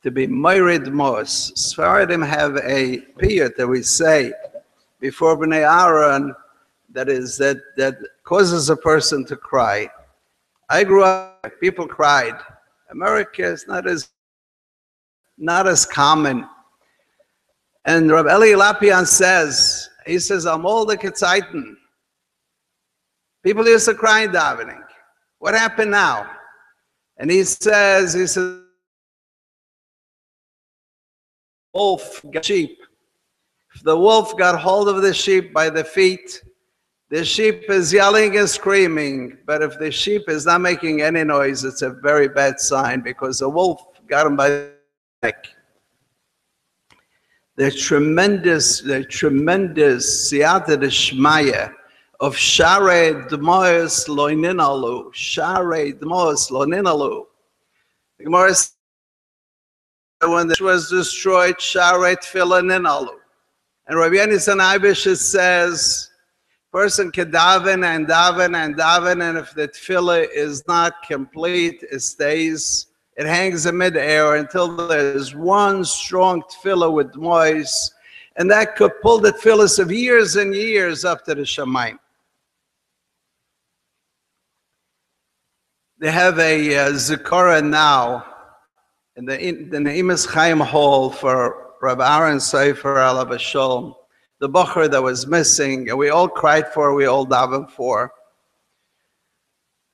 S2: To be Moirid Mos. Sfaradim have a piyut that we say before Bnei Aaron that causes a person to cry. I grew up, people cried. America is not as common. And Rabbi Eli Lapian says, he says, am all the Ketzaitin. People used to cry in davening. What happened now? And he says, wolf got sheep. If the wolf got hold of the sheep by the feet, the sheep is yelling and screaming. But if the sheep is not making any noise, it's a very bad sign because the wolf got him by the neck. The tremendous siyata d'shmaya of Sharei Dmos Lo Ninalu. Sharei Dmos Lo Ninalu. The Gemara says when this was destroyed, Sharei Tefillah Ninalu. And Rabbi Yonasan Eibish says, person can daven and daven and daven, and if the tefillah is not complete, it hangs in midair until there's one strong tefillah with dmois, and that could pull the tefillahs of years and years up to the Shamayim. They have a zikora now in the Neimas Chaim Hall for Rabbi Aaron Sefer Alav Shalom, the Bocher that was missing, and we all cried for, we all davened for.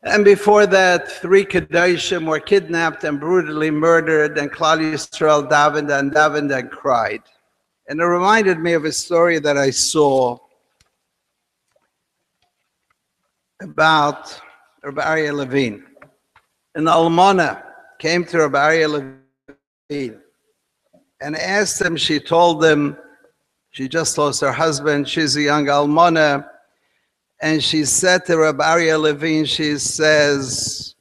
S2: And before that, 3 Kedoshim were kidnapped and brutally murdered, and Klal Yisrael davened and cried. And it reminded me of a story that I saw about Rabbi Aryeh Levine. An almana came to Rabbi Aryeh Levine and asked him, she told him, she just lost her husband, she's a young almana, and she said to Rabbi Aryeh Levine, she says,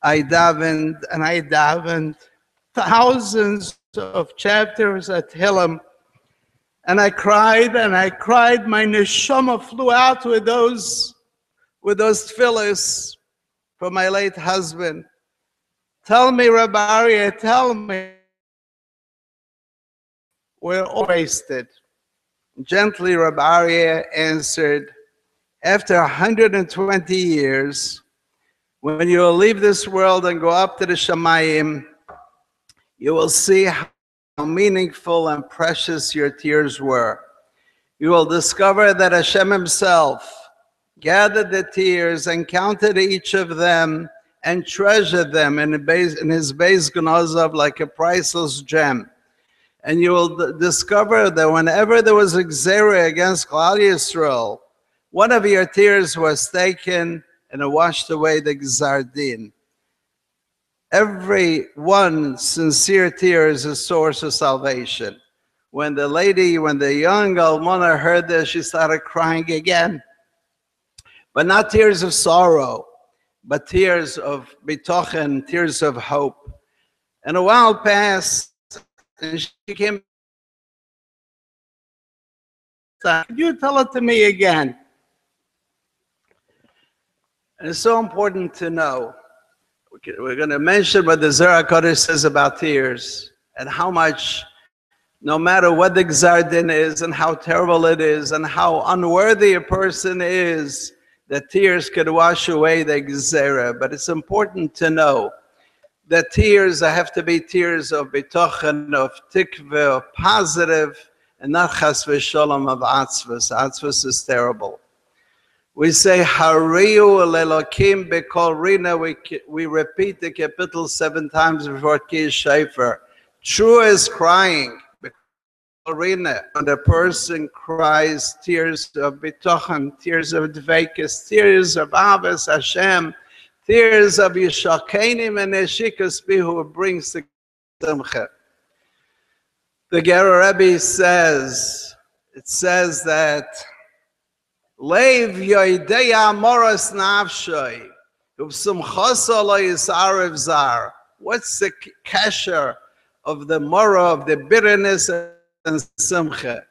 S2: I davened and I davened thousands of chapters at Hillam, and I cried, my neshama flew out with those tefillahs for my late husband. Tell me, Rabbi Aryeh, tell me. We're all wasted. Gently, Rabbi Aryeh answered, after 120 years, when you will leave this world and go up to the Shamayim, you will see how meaningful and precious your tears were. You will discover that Hashem himself gathered the tears and counted each of them and treasured them in his Beis Gnozav like a priceless gem. And you will discover that whenever there was a gzera against Klal Yisrael, one of your tears was taken and it washed away the gzar din. Every one sincere tear is a source of salvation. When the young almana heard this, she started crying again. But not tears of sorrow, but tears of bitochen, tears of hope. And a while passed, and she came. Could you tell it to me again? And it's so important to know. We're going to mention what the Zohar HaKadosh says about tears and how much, no matter what the Gzar Din is and how terrible it is and how unworthy a person is, that tears could wash away the Gzera. But it's important to know that tears have to be tears of bitochen, of tikveh, of positive, and not chas v'sholom of atzvus. Atzvus is terrible. We say, Hariu lelokim bekol rina. We repeat the capital 7 times before Ki Shofar. True is crying. When a person cries tears of bitochen, tears of dveikus, tears of avos Hashem, tears of yishakenim and neshikas who brings the simcha. The Ger Rebbe says, it says that Leiv yoideya moros nafshay uvsumchoso lo yisarev zar. What's the kasher of the mora, of the bitterness and simcha?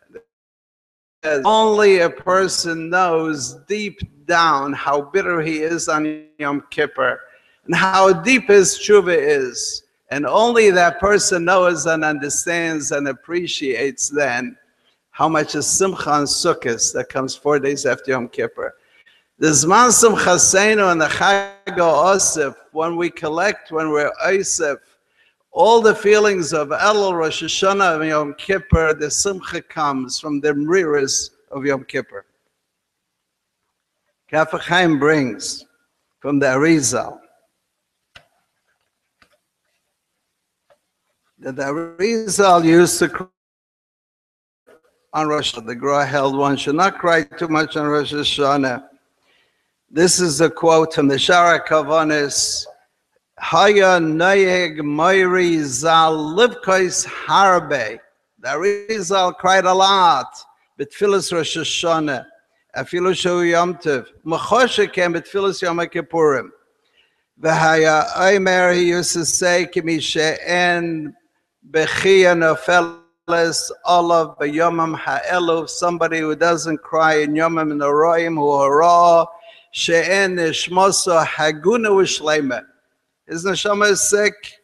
S2: Only a person knows deep down how bitter he is on Yom Kippur and how deep his tshuva is. And only that person knows and understands and appreciates then how much is simcha on Sukkot that comes 4 days after Yom Kippur. The Zman Simchaseinu and the Chag Osef, when we collect, when we're Osef, all the feelings of Elul, Rosh Hashanah, and Yom Kippur, the simcha comes from the mriras of Yom Kippur. Kaf HaChaim brings from the Arizal that the Arizal used to cry on Rosh Hashanah. The Gra held one should not cry too much on Rosh Hashanah. This is a quote from the Shara Kavanis. Haya Nayeg Moiri Zal Livkois Harbe. The Arizal cried a lot. Betfilas Rosh Hashanah. Afilu Shu Yom Tov. Machoshe came Betfilas Yom Kippurim. V'haya Omer, he used to say, Kimi she'en bechia nofeles olav b'yomam ha'elu. Somebody who doesn't cry in Yomam Noroim hu hara she'en nishmoso haguna u'shleima. His neshama is sick.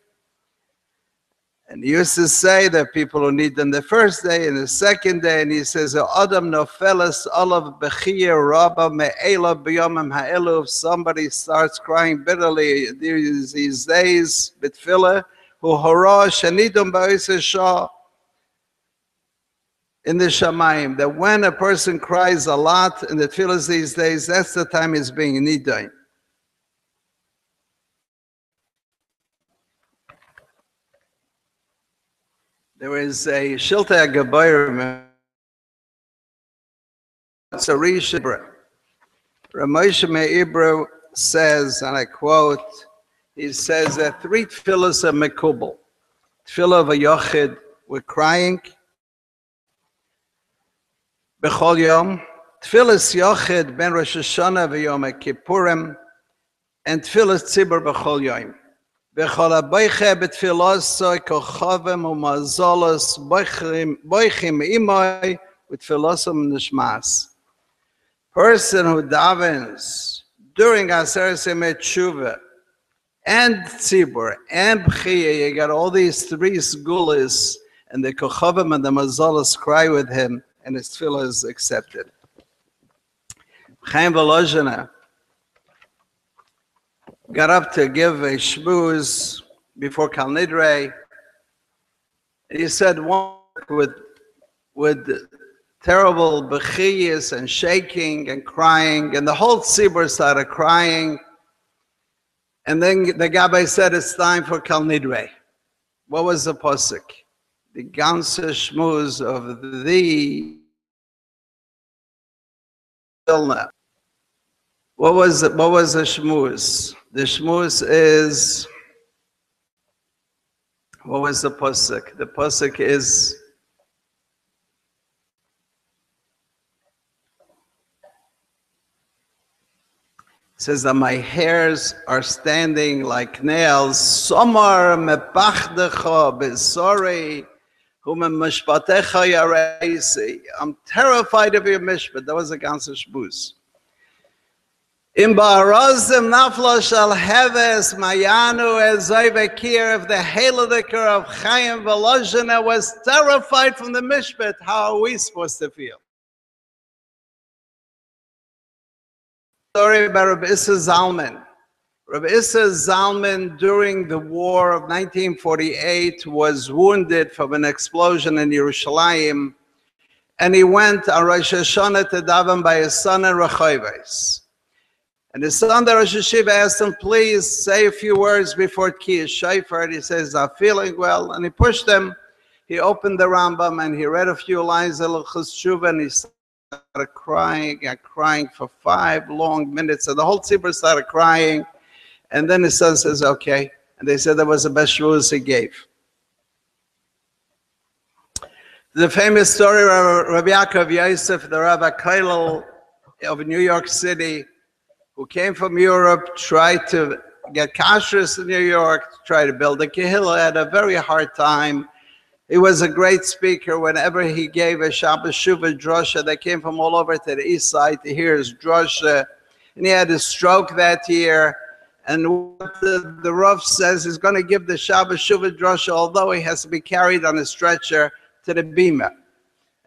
S2: And he used to say that people who need them the first day and the second day, and he says, Adam nofeles olav bechia rabba me'ela b'yomam ha'elu. If somebody starts crying bitterly these days, bitfilah, hu hara shenidum ba'is shah. In the Shamayim, that when a person cries a lot in the tefillahs these days, that's the time he's being nidain. There is a Shiltei HaGabayrim, it's a Rishibra. Ramoshe Me'ibra says, and I quote, he says that 3 tefillahs are mekubal. Tefillah of a yochid, we're crying. B'chol yom. Tefillas yochid ben Rosh Hashanah v'yom Kippurim. And tefillas tzibur b'chol yom. B'chol haboiche b'tfiloso kochavim u'mazolos boichim imoi u'tfilosom nishmas. Person who davens during Aseret Yemei Tshuva and tzibur and b'chiyah, you got all these 3 sgulas, and the kochavim and the mazolos cry with him, and his tefillah is accepted. Chaim Volozhina got up to give a shmuz before Kal Nidrei. He said one with terrible bechiyas and shaking and crying, and the whole tzibur started crying. And then the Gabbai said, it's time for Kal Nidrei. What was the pasuk? the ganze Schmuz of the Vilna. What was the Schmuz? The Schmuz is, what was the Pasuk? The Pasuk is, it says that my hairs are standing like nails. Somar mepachdecha besori umemishpatecha yareisi. I'm terrified of your mishpat. That was a ganze Shbuz. Im ba'arazim nafla shal heves mayanu ezoi vekir of the haladiker of Chaim Volozhina was terrified from the mishpat. How are we supposed to feel? Story about Rabbi Issa Zalman. Rabbi Issa Zalman, during the war of 1948, was wounded from an explosion in Yerushalayim, and he went on Rosh Hashanah to daven by his son in Rechoves. And his son, the Rosh Hashiva, asked him, please say a few words before Tkiyas Shofar. And he says, I'm feeling well. And he pushed him. He opened the Rambam and he read a few lines of Tzhuva, and he started crying and crying for 5 long minutes. And the whole tzibur started crying. And then his son says, okay. And they said that was the best shvuas he gave. The famous story of Rabbi Yaakov Yosef, the Rabbi Kollel of New York City, who came from Europe, tried to get kashrus in New York, tried to build a kehillah, had a very hard time. He was a great speaker. Whenever he gave a Shabbos Shuvah drosha, they came from all over to the east side to hear his drosha. And he had a stroke that year. And what the Rav says is going to give the Shabbos Shuvah drosha, although he has to be carried on a stretcher to the bima.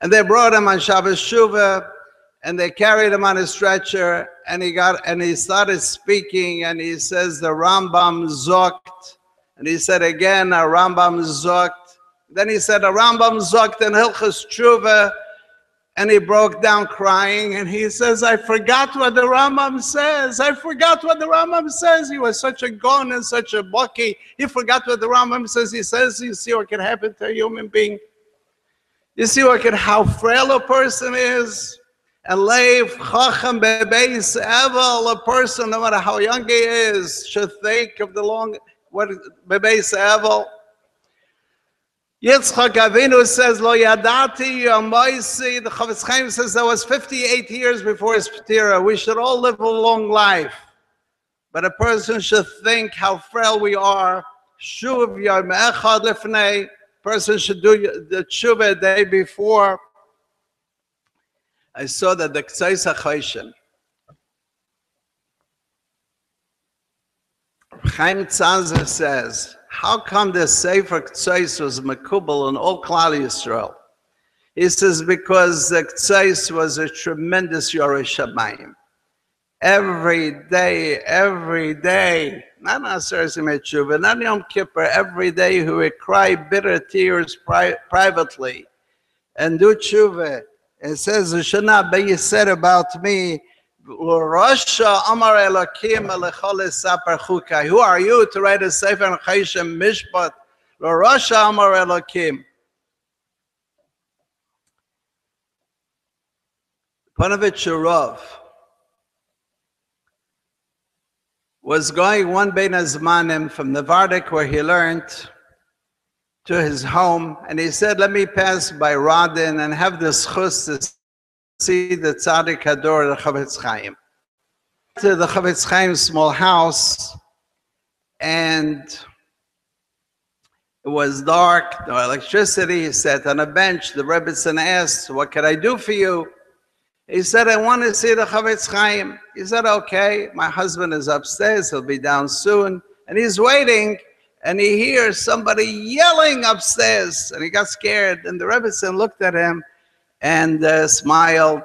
S2: And they brought him on Shabbos Shuvah, and they carried him on a stretcher, and he started speaking, and he says the Rambam zokt, and he said again a Rambam zokt. Then he said a Rambam zokt in Hilchos Tshuva, and he broke down crying, and he says, I forgot what the Rambam says. I forgot what the Rambam says. He was such a gon and such a bucky. He forgot what the Rambam says. He says, you see what can happen to a human being? You see how frail a person is? And leiv chacham bebeis evel, a person, no matter how young he is, should think of the long, what bebeis evel. Yitzchak Avinu says, Lo yadati yamoisi. The Chavetz Chaim says that was 58 years before his Ptira. We should all live a long life. But a person should think how frail we are. Shuv yom echad lifnei. Person should do the tshuva a day before. I saw that the K'tzais HaChoshen, Chaim Tzanzer says, how come the Sefer K'tzais was makubal in all Klal Yisrael? He says, because the K'tzais was a tremendous Yoreh Shamayim. Every day, not Aseret Tshuva, not Yom Kippur, every day he would cry bitter tears privately and do tshuva. It says, it should not be said about me, who are you to write a Sefer Choshen Mishpat? L'Rasha Amar Elokim. Panovich Rav was going one Bein Hazmanim from the Vardik where he learned to his home, and he said, let me pass by Radin and have the schus to see the Tzaddik Hador, the Chavetz Chaim. To the Chavetz Chaim's small house, and it was dark, no electricity. He sat on a bench. The Rebbetzin asked, what can I do for you? He said, I want to see the Chavetz Chaim. He said, okay, my husband is upstairs, he'll be down soon. And he's waiting, and he hears somebody yelling upstairs, and he got scared. And the Rebbetzin looked at him and smiled.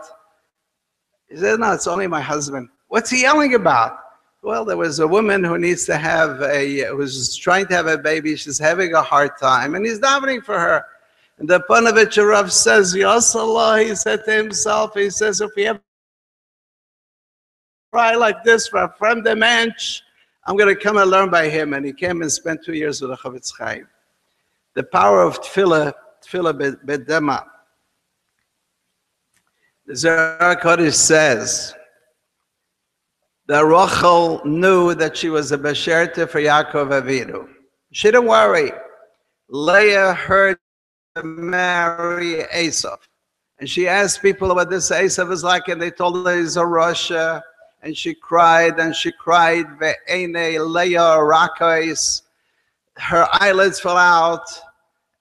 S2: He said, no, it's only my husband. What's he yelling about? Well, there was a woman who needs to have who's trying to have a baby. She's having a hard time, and he's davening for her. And the Panovich Rav says, Yosallah, he said to himself, he says, if we ever cry like this for a friend of mensch, I'm going to come and learn by him. And he came and spent 2 years with the Chavetz Chaim. The power of tefillah tefillah b'dema. The Zohar Kodesh says that Rachel knew that she was a Besherta for Yaakov Avinu. She didn't worry. Leah heard to marry Esav. And she asked people what this Esav is like, and they told her he's a Russia. And she cried, Ve'ene Leah Rakais. Her eyelids fell out.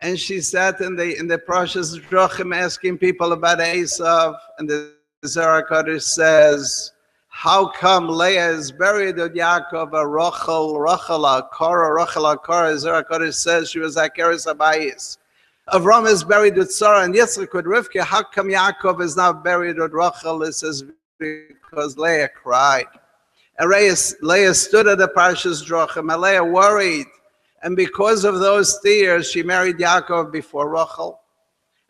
S2: And she sat in the Parshas Drachim asking people about Esav. And the Zohar Kodesh says, how come Leah is buried with Yaakov, Rachel Akara? Zohar Kodesh says she was Akeres Abayis. Avram is buried with Sarah and Yitzchak with Rivka. How come Yaakov is not buried with Rachel? It says because Leah cried. And Leah stood at the Parshas Drachim, and Leah worried. And because of those tears, she married Yaakov before Rachel.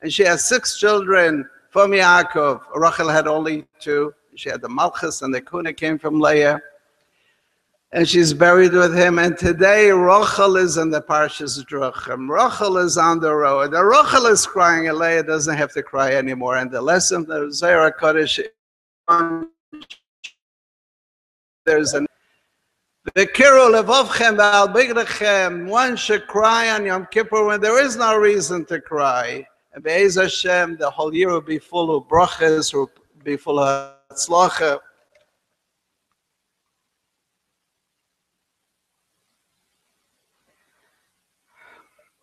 S2: And she has 6 children from Yaakov. Rachel had only 2. She had the Malchus and the Kuna came from Leah. And she's buried with him. And today, Rachel is in the Parshas Drachim. Rachel is on the road. And Rachel is crying, and Leah doesn't have to cry anymore. And the lesson of the Zohar Kodesh, there's an one should cry on Yom Kippur when there is no reason to cry. And Be'ez Hashem, the whole year will be full of brachas, will be full of tzlacha.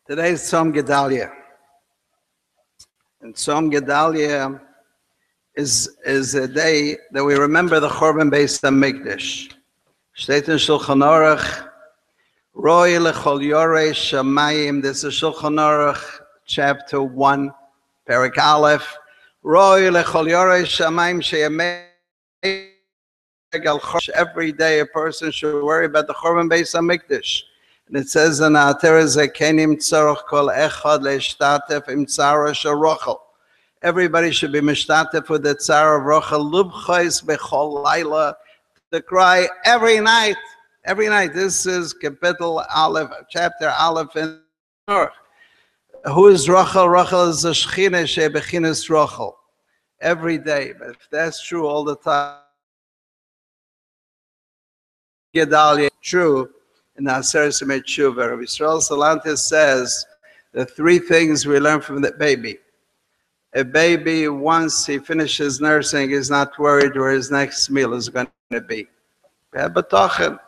S2: Today is Tzom Gedalia. And Tzom Gedalia is a day that we remember the Chorban Beis HaMikdash. Steht in Shulchan Aruch, Roi lechol yorei shamayim. This is Shulchan Aruch, chapter 1, Perek Aleph. Roi lechol yorei shamayim sheyamei gal chorban. Every day a person should worry about the Chorban Beis HaMikdash. And it says in Atera Zekenim tzarech kol echad leishtatef im tzara shel Rachel. Everybody should be mishtatef with the tzara of Rachel. Lubchais bechol laila. To cry every night. Every night. This is capital Aleph, chapter Aleph in Aruch. Who is Rachel? Rachel is the Shechina shebechinas Rachel. Every day. But if that's true all the time, Gedalia, true. In the Aseret Tshuva, Rabbi Yisrael Salantis says the 3 things we learn from the baby. A baby, once he finishes nursing, is not worried where his next meal is going to be. The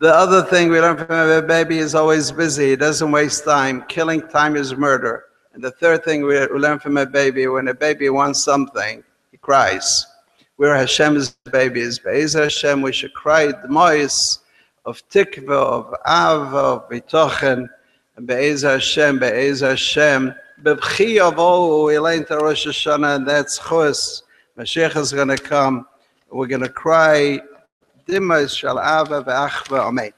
S2: other thing we learn from a baby is always busy. He doesn't waste time. Killing time is murder. And the third thing we learn from a baby, when a baby wants something, he cries. We're Hashem's babies. Be'ez Hashem, we should cry the mois of tikva, of ava, of bitochen. And Be'ez Hashem, B'bchi yavo, we learn to Rosh Hashanah, and that's chus. Mashiach is going to come. We're going to cry dimas shal ava v'achva. Amen.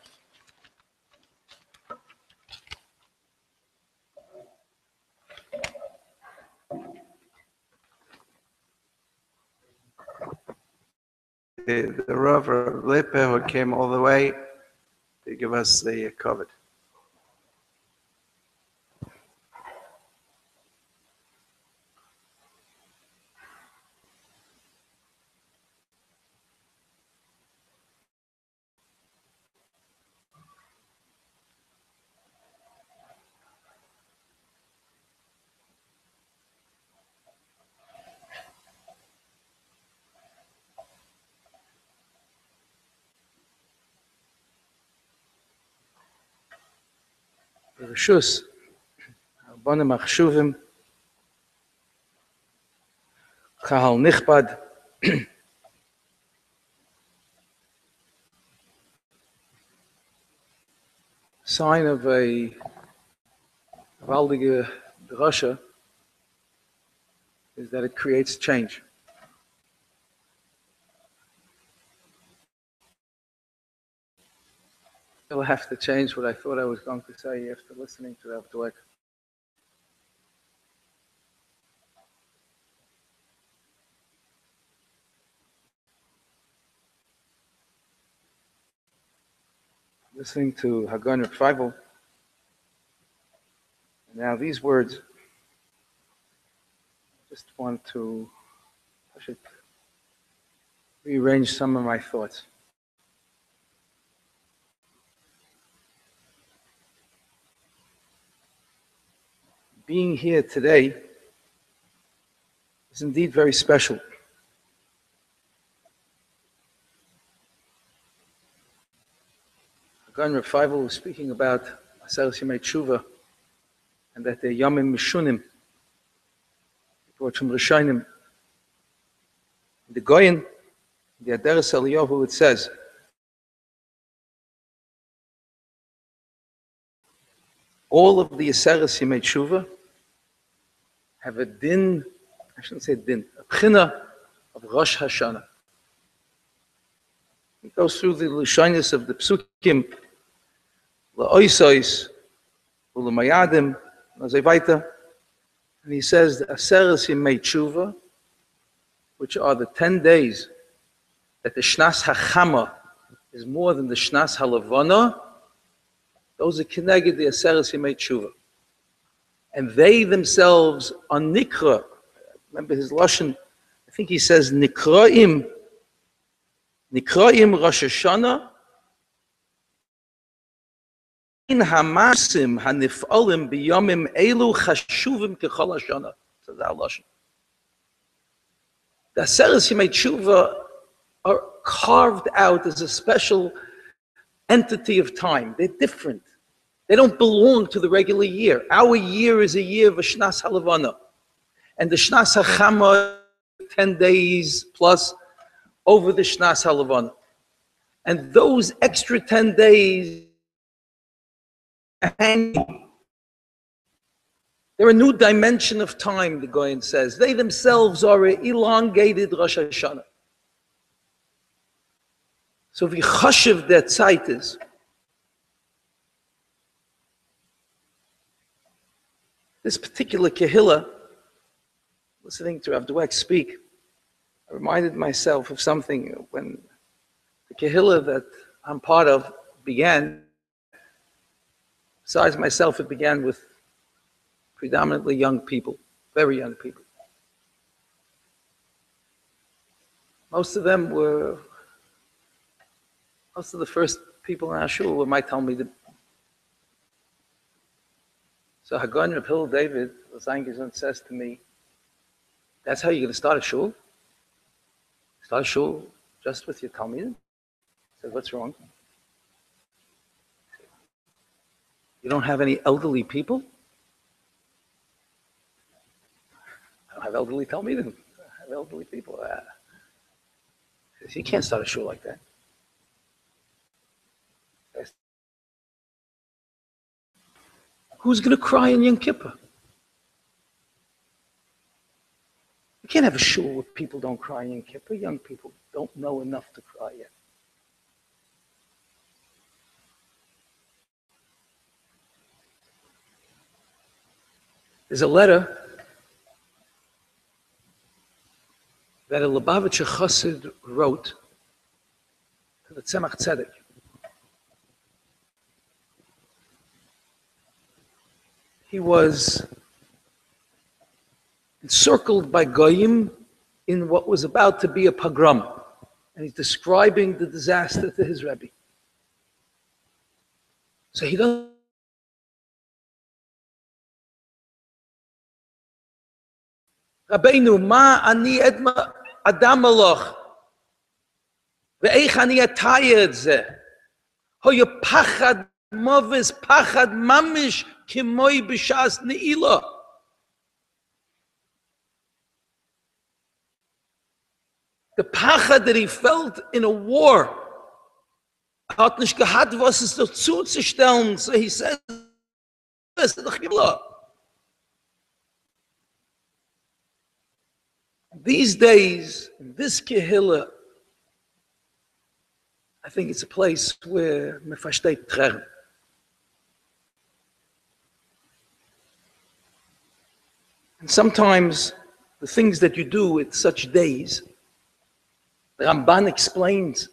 S2: The Rav of Lippah who came all the way to give us the covet.
S3: Rishus, Rabbanim Achshuvim, Kahal Nichbad, sign of a gewaldige drasha is that it creates change. I'll have to change what I thought I was going to say after listening to Rav Dweck. Listening to Hagan of Feywill. Now these words just want to rearrange some of my thoughts. Being here today is indeed very special. Peyuvel was speaking about Shuva and that they're Yamim Mishunim, brought from Rishonim. The Goyen, the Aderes Eliyahu, it says, all of the Aseres Yemei Tshuva have a din, I shouldn't say din, a bchina of Rosh Hashanah. He goes through the Lashonos of the Psukim, La'oisois, Ulamayadim, Nazevaita, and he says the Aseres Yemei Tshuva, which are the 10 days that the Shnas HaChama is more than the Shnas HaLavana, those are Keneged the Aseres Yemei Tshuva. And they themselves are Nikra. Remember his Lashon, I think he says Nikraim Rosh Hashanah, in hamasim hanif'olim biyomim elu chashuvim kechol hashana. So that's our Lashon. The Aseres Yemei Tshuva are carved out as a special entity of time. They're different. They don't belong to the regular year. Our year is a year of a Shnas HaLavana. And the Shnas HaChama, 10 days plus over the Shnas HaLavana. And those extra 10 days, they're a new dimension of time, the Goyen says. They themselves are an elongated Rosh Hashanah. So wie chashiv der Zeit is, this particular Kehillah, listening to Rav Dweck speak, I reminded myself of something when the Kehillah that I'm part of began. Besides myself, it began with predominantly young people, very young people. Most of the first people in our shul were my Talmidim. So Hagon Reb Hillel David, says to me, that's how you're going to start a shul? Start a shul just with your Talmidim? I said, what's wrong? You don't have any elderly people? I don't have elderly Talmidim. I have elderly people. You can't start a shul like that. Who's going to cry in Yom Kippur? You can't have a shul where people don't cry in Yom Kippur. Young people don't know enough to cry yet. There's a letter that a Lubavitcher Chassid wrote to the Tzemach Tzedek. He was encircled by Goyim in what was about to be a pogrom. And he's describing the disaster to his Rebbe. So he doesn't. Rabbeinu, ma ani edma adam aloch, ve'eich ani ataya et zeh, hoye pachad moves, pachad mamish, kimoi b'shas ne'ilah. The pachad that he felt in a war, hat nicht gehad, was es dazu zu stellen. So he says, these days, in this Kehillah, I think it's a place where me versteht trern. And sometimes the things that you do at such days, the Ramban explains,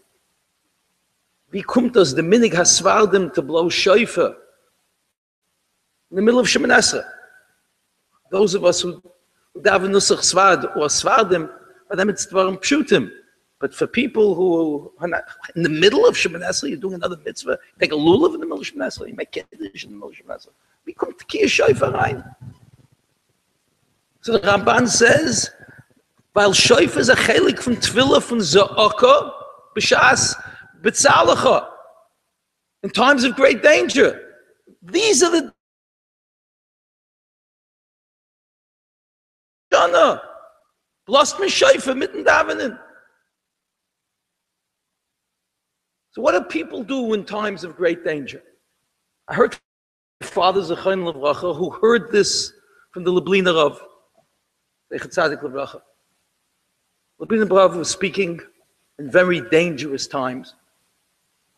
S3: wie kommt das the minig hasvardim to blow shofar in the middle of Shemoneh Esrei? Those of us who daven nusach svard or svardim, for them it's dvarim pshutim. But for people who are not in the middle of Shemoneh Esrei, you're doing another mitzvah, take a lulav in the middle of Shemoneh Esrei, you make kiddush in the middle of Shemoneh Esrei. We come to Kiyah Shofar rein. So the Ramban says, weil Shofar is a chelik from Tefillah from Za'aka, b'shas b'tzalacha, in times of great danger. These are the Shana, blast me Shofar mitten davening. So what do people do in times of great danger? I heard Father Zechayin Levracha, who heard this from the Lubliner Rav, Tzadik Levracha. Lubliner Rav was speaking in very dangerous times.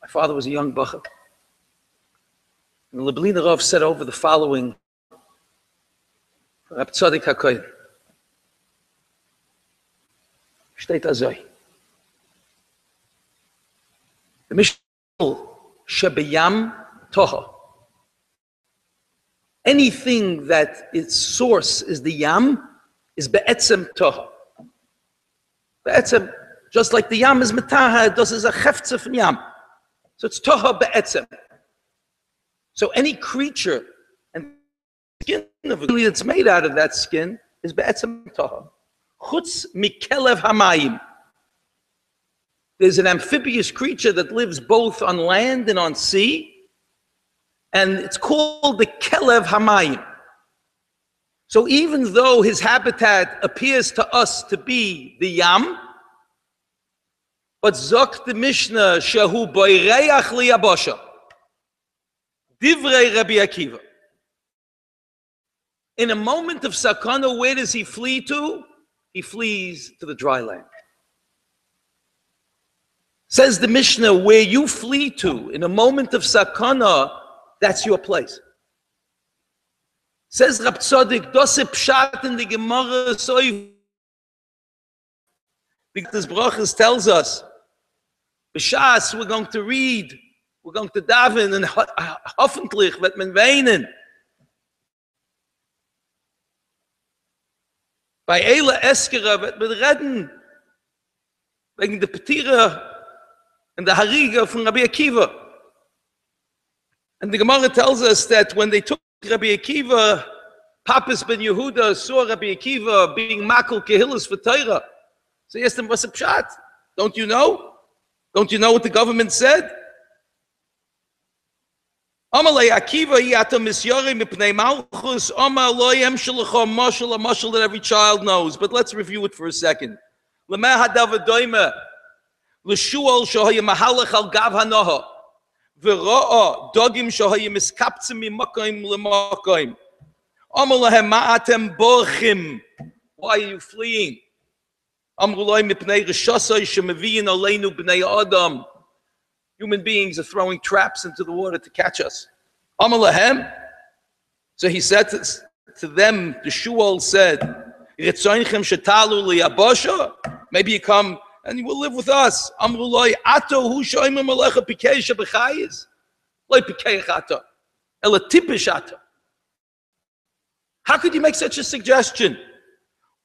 S3: My father was a young bacher. And the Lubliner Rav said over the following, Rab Tzadik HaKoyin, steht azoi. The Mishnah Shebeyam Toha. Anything that its source is the Yam is Be'etzem Toha. Be'etzem, just like the Yam is Metaha, das is a Cheftze from Yam. So it's Toha Be'etzem. So any creature and skin of a that's made out of that skin is Be'etzem Toha. Chutz Mikelev Hamayim. There's an amphibious creature that lives both on land and on sea, and it's called the Kelev Hamayim. So even though his habitat appears to us to be the Yam, but Zok the Mishnah, Shehu Boireach Liyabosha, Divrei Rabbi Akiva. In a moment of sakana, where does he flee to? He flees to the dry land. Says the Mishnah, where you flee to in a moment of sakana, that's your place. Says Rab Tzadik, dose pshat in the Gemara soif. Because Brachas tells us, b'shas, we're going to read, we're going to daven, and hoffentlich wird man weinen. Bei Eile Eskera wird man reden, wegen der Petira and the Hariga from Rabbi Akiva. And the Gemara tells us that when they took Rabbi Akiva, Papas ben Yehuda saw Rabbi Akiva being makol kehillas for Torah. So he asked him, what's a pshat? Don't you know? Don't you know what the government said? Amalei Akiva yata misyari mipnei malchus Amar lo yemshelecha mashal, a mashal that every child knows. But let's review it for a second. Lemeh hadav doime L'shuol shohaya mahalach al gav hanoha, v'ro'a dogim shohaya miskaptzim mimakoim l'makoim. Amar lahem ma'atem borchim. Why are you fleeing? Amru loy mipnei reshasai shemeviyin aleinu b'nei adam. Human beings are throwing traps into the water to catch us. Amar lahem. So he said to them, the Shuol said, Ritzoinchem shetalu liyabosha. Maybe you come and you will live with us. Amruloi ato hu shoymim alecha pikei shebechayis. Loi pikei ato. Ela tipish ato. How could you make such a suggestion?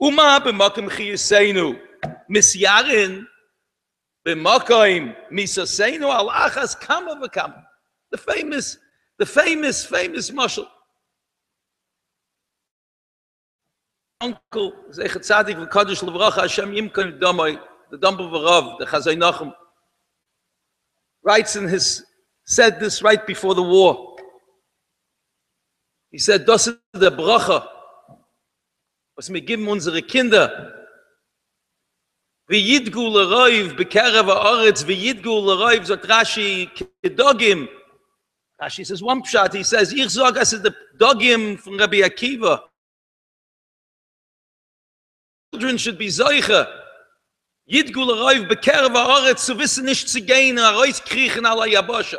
S3: Uma b'makim chiyaseinu misyarin b'makim misaseinu alachas kama v'kama. The famous mashal. Uncle Zechat Tzadik v'Kadosh Levracha Hashem Yimkon Damai, the Dumble Rav, the Chazai Nachum, writes in his, said this right before the war. He said, das ist der Bracha, was wir geben unsere Kinder. V'yidgu l'roiv b'kerev ha'aretz, v'yidgu l'roiv, sagt Rashi, kedogim. Rashi says one pshat, he says, ich sag, es ist the dogim from Rabbi Akiva. Children should be Zoiche. Yidgu l'roiv b'kerev ha'aretz, zu wissen nicht zu gehen, ha'roiz kriechen ala Yabosha.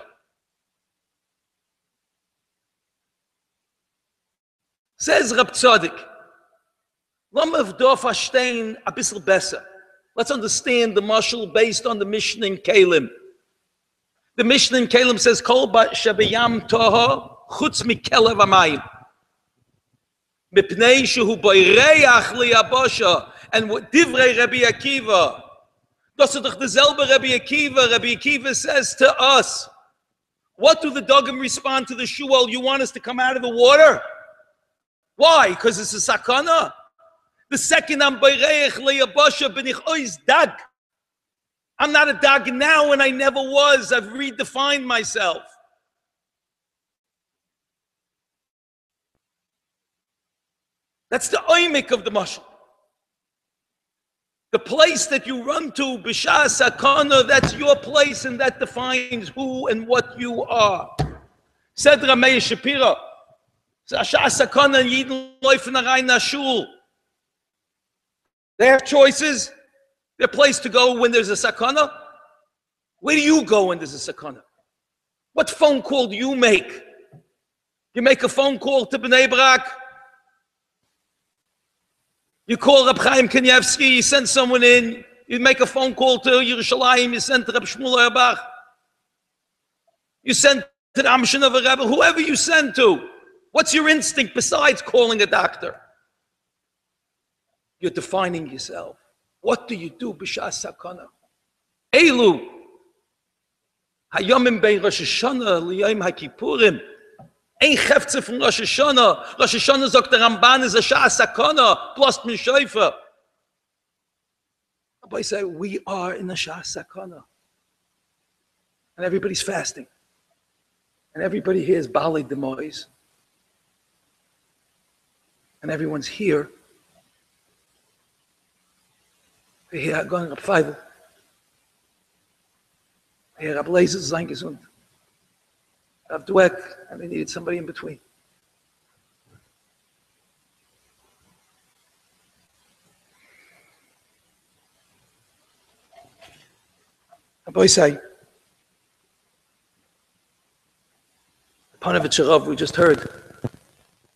S3: Says Rab Tzadik, Lamav dof hashtain a bissel besser. Let's understand the mashal based on the Mishnah in Kalim. The Mishnah in Kalim says, Kol shebeyam toho chutz mikelev hamayim. Mipnei shehu boireach liyabosha. And what divrei Rabbi Akiva. Das ist doch derselbe Rabbi Akiva. Rabbi Akiva says to us, what do the dogim respond to the shual? You want us to come out of the water? Why? Because it's a sakana. The second I'm boireach liyabosha bin ich ois dag. I'm not a dag now and I never was. I've redefined myself. That's the oimik of the mashal. The place that you run to, b'shah sakana, that's your place and that defines who and what you are. Said Ramei Shapira, b'shah sakana yidin loifen arein nashul. They have choices. Their place to go when there's a sakana. Where do you go when there's a sakana? What phone call do you make? You make a phone call to Bnei Brak. You call Reb Chaim Kanievsky, you send someone in, you make a phone call to Yerushalayim, you send to Reb Shmuel Auerbach, you send to the Amshin of a Rebbe, whoever you send to. What's your instinct besides calling a doctor? You're defining yourself. What do you do? B'shas sakana. Elu. Hayomim bein Rosh Hashanah liyom HaKippurim. Ein Chefze von Rosh Hashanah. Rosh Hashanah sagt der Ramban is a Shas Sakana plus min Shofar. Rabbi say we are in a Shas Sakana, and everybody's fasting, and everybody here is Bali Demois, and everyone's here. They hear going up Pfeiffer. They hear Ablazes sein gesund. Dweck, and they needed somebody in between. A boy say, the Panovich Rav we just heard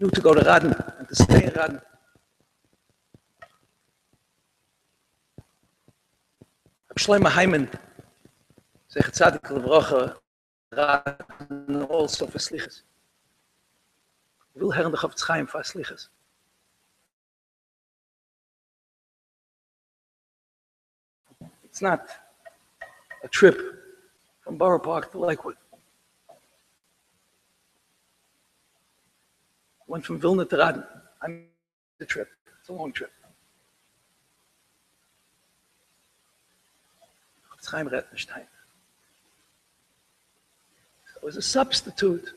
S3: knew to go to Radin and to stay in Radin. Shlomo Hyman, Zechat Tzadik Levracha, also for slichas. Will herren de Chofetz Chaim for slichas. It's not a trip from Borough Park to Lakewood. Went from Vilna to Radin. I made the trip. It's a long trip. Chofetz Chaim Rettenstein. It was a substitute.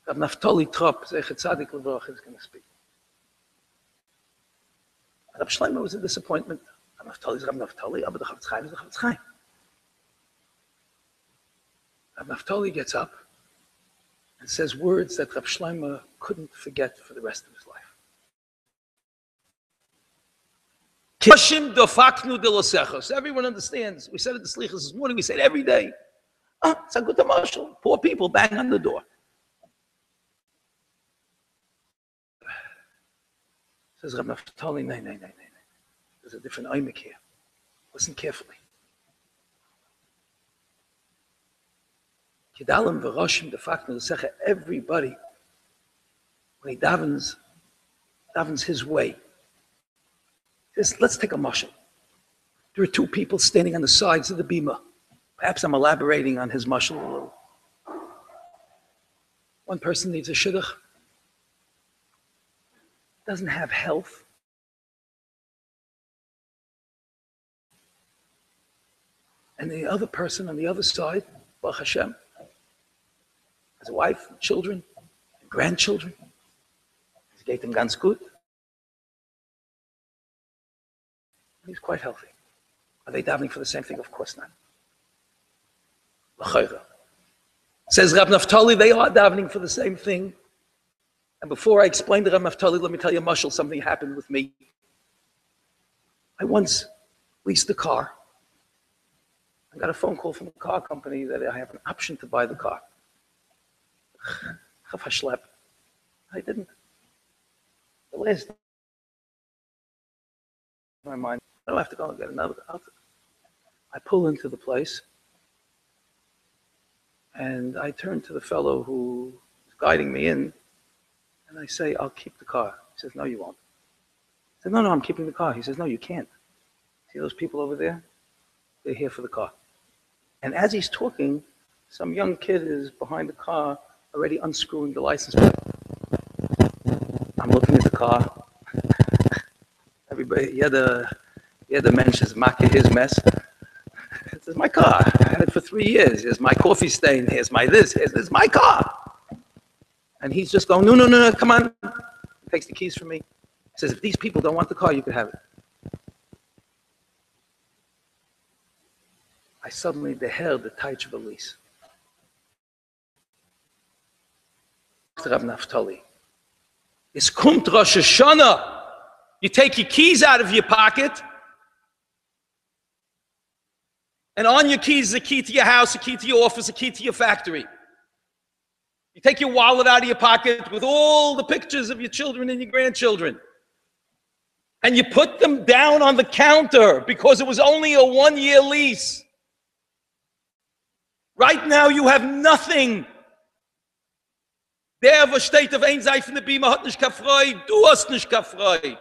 S3: Rab Naftali Trop, Zechat Tzadik Levracha, is going to speak. Rab Shlomo was a disappointment. Rab Naftali is Rab Naftali, but the Chofetz Chaim is the Chofetz Chaim. Rab Naftali gets up and says words that Rab Shlomo couldn't forget for the rest of his life. Kishim dofaknu de losechos. Everyone understands. We said it to Slichas this morning. We say it every day. It's a good commercial. Poor people bang on the door. Says Rab Naftali, no. There's a different oimik here. Listen carefully. Kidalim v'roshim defaknu l'secha. Everybody, when he davens his way. Let's take a mashal. There are two people standing on the sides of the bima. Perhaps I'm elaborating on his mashal a little. One person needs a shidduch, doesn't have health. And the other person on the other side, Baruch Hashem, has a wife, and children, and grandchildren. He's geht ihm ganz gut. He's quite healthy. Are they davening for the same thing? Of course not. Says Rab Naftali, they are davening for the same thing. And before I explain to Rab Naftali, let me tell you a mashal, something happened with me. I once leased a car. I got a phone call from a car company that I have an option to buy the car. I didn't. The last in my mind, I don't have to go and get another. I pull into the place. And I turn to the fellow who is guiding me in, and I say, I'll keep the car. He says, no, you won't. I said, no, I'm keeping the car. He says, no, you can't. See those people over there? They're here for the car. And as he's talking, some young kid is behind the car already unscrewing the license plate. I'm looking at the car. Everybody, yeah, the mensch is making his mess. This is my car. I had it for 3 years. Here's my coffee stain. Here's my this. Here's my car. And he's just going, no, come on. He takes the keys from me. He says, if these people don't want the car, you can have it. I suddenly heard the Taich of Elise. Rav Naftali. Es kommt Rosh Hashanah. You take your keys out of your pocket, and on your keys is a key to your house, a key to your office, a key to your factory. You take your wallet out of your pocket with all the pictures of your children and your grandchildren, and you put them down on the counter because it was only a 1-year lease. Right now you have nothing. Der, wo steht auf ein Seif in der Bima, hat nicht keine Freude, du hast nicht keine Freude.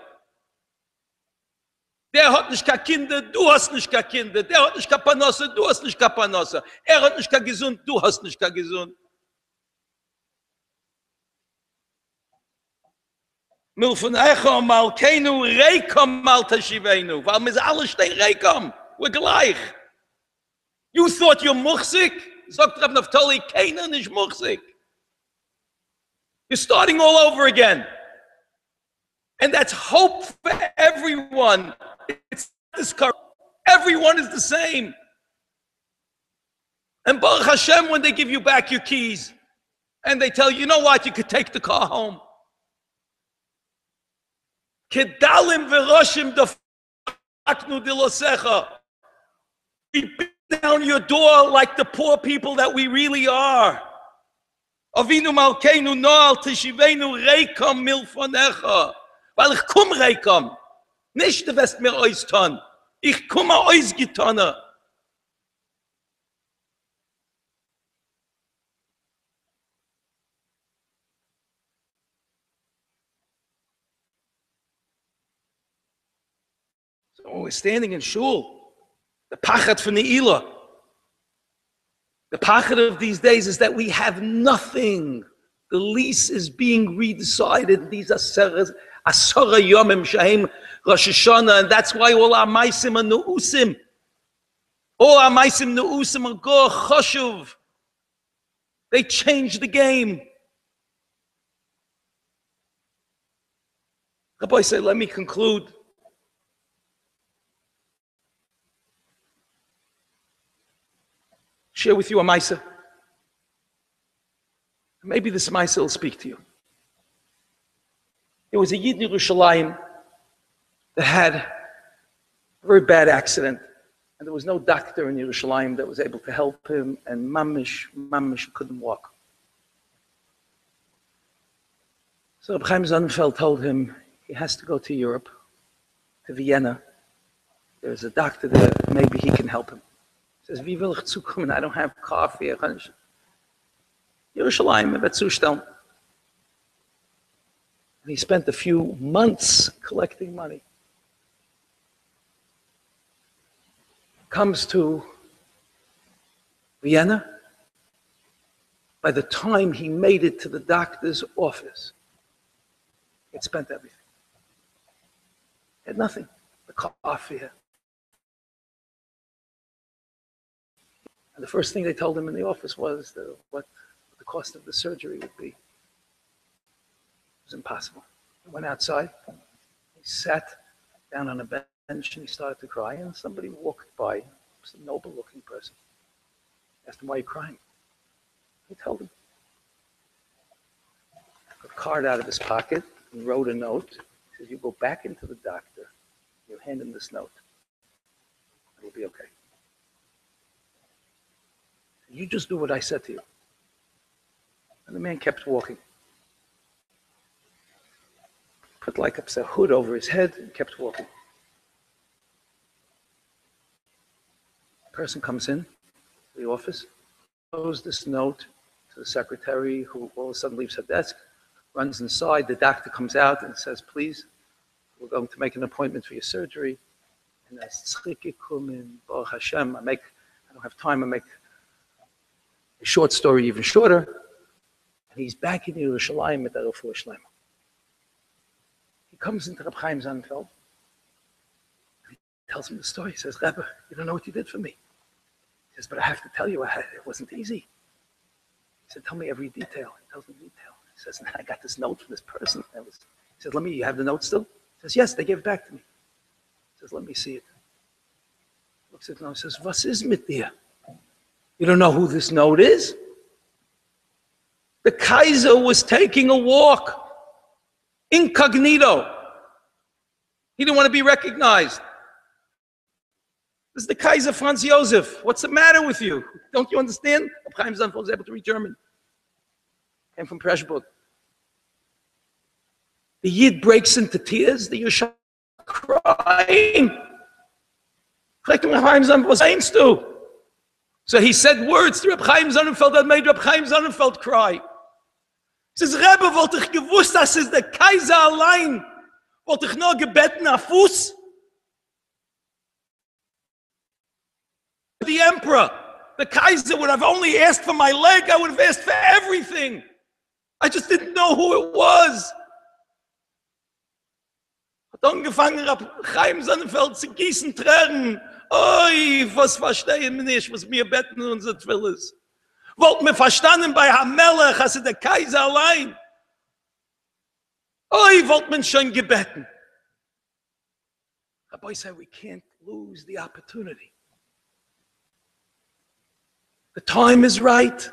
S3: Der hat nicht keine Kinder, du hast nicht keine Kinder. Der hat nicht keine Panosse, du hast nicht keine Panosse. Er hat nicht keine Gesund, du hast nicht keine Gesund. Mil von Echo mal keinu reikam mal tashivenu. Warum ist alles stehen reikam? We're gleich. You thought you're muchzik? Sagt Rav Naftali, keiner nicht muchzik. You're starting all over again. And that's hope for everyone. It's discouraged. Everyone is the same. And Baruch Hashem, when they give you back your keys, and they tell you, you know what, you could take the car home. Kedalim v'roshim dafaknu dilosecha. We beat down your door like the poor people that we really are. Avinu malkeinu noal teshivenu reikam milfonecha. Weil ich komm reikam. Nicht du wirst mir ois tun. Ich komme ois getane. So we're standing in shul. The pachat from the Elah. The pachat of these days is that we have nothing. The lease is being redecided. These are Asara Yomim Shahem Rosh Hashanah, and that's why all our Maisim are Nu'usim. All our Maisim Nu'usim are Go Choshuv. They changed the game. Rabbi said, let me conclude. Share with you a Maisa. Maybe this Maisa will speak to you. There was a Yid in Yerushalayim that had a very bad accident, and there was no doctor in Yerushalayim that was able to help him, and mamish couldn't walk. So Reb Chaim Sonnenfeld told him he has to go to Europe, to Vienna. There's a doctor there, maybe he can help him. He says, wie will ich zukommen? I don't have car fare. Yerushalayim, wird zustellen. And he spent a few months collecting money. Comes to Vienna. By the time he made it to the doctor's office, he had spent everything. He had nothing. The car fare. And the first thing they told him in the office was what the cost of the surgery would be. It was impossible. He went outside. He sat down on a bench and he started to cry. And somebody walked by. It was a noble-looking person. Asked him, why are you crying? He told him. Took a card out of his pocket and wrote a note. He says, you go back into the doctor. You hand him this note. It'll be okay. You just do what I said to you. And the man kept walking. Put like a hood over his head and kept walking. The person comes in to the office, throws this note to the secretary, who all of a sudden leaves her desk, runs inside. The doctor comes out and says, please, we're going to make an appointment for your surgery. And as Baruch Hashem, I don't have time, I make a short story even shorter. And he's back in Yerushalayim with the Refuah Shlema. He comes into Reb Chaim Sonnenfeld. He tells him the story. He says, Rebbe, you don't know what you did for me. He says, but I have to tell you, it wasn't easy. He said, tell me every detail. He tells me detail. He says, I got this note from this person. He says, you have the note still? He says, yes, they gave it back to me. He says, let me see it. He looks at the note and says, was is mit dir? You don't know who this note is? The Kaiser was taking a walk, incognito. He didn't want to be recognized. This is the Kaiser Franz Josef. What's the matter with you? Don't you understand? Chaim Sonnenfeld was able to read German. Came from Pressburg. The Yid breaks into tears. The Yusha crying. Chaim Sonnenfeld was meinst du? So he said words to Reb Chaim Sonnenfeld that made Reb Chaim Sonnenfeld cry. He says, Rebbe, wollte ich gewusst, dass es der Kaiser allein, wollte ich nur gebeten auf Fuß? The emperor, the Kaiser would have only asked for my leg, I would have asked for everything. I just didn't know who it was. Hat angefangen, Reb Chaim Sonnenfeld zu gießen Tränen. Oi, was verstehen wir nicht, was wir beten in unser Tfilis. Wollten wir verstanden bei Hamelech, also der Kaiser allein. Oi, wollten wir schon gebeten. Rabbi said we can't lose the opportunity. The time is right.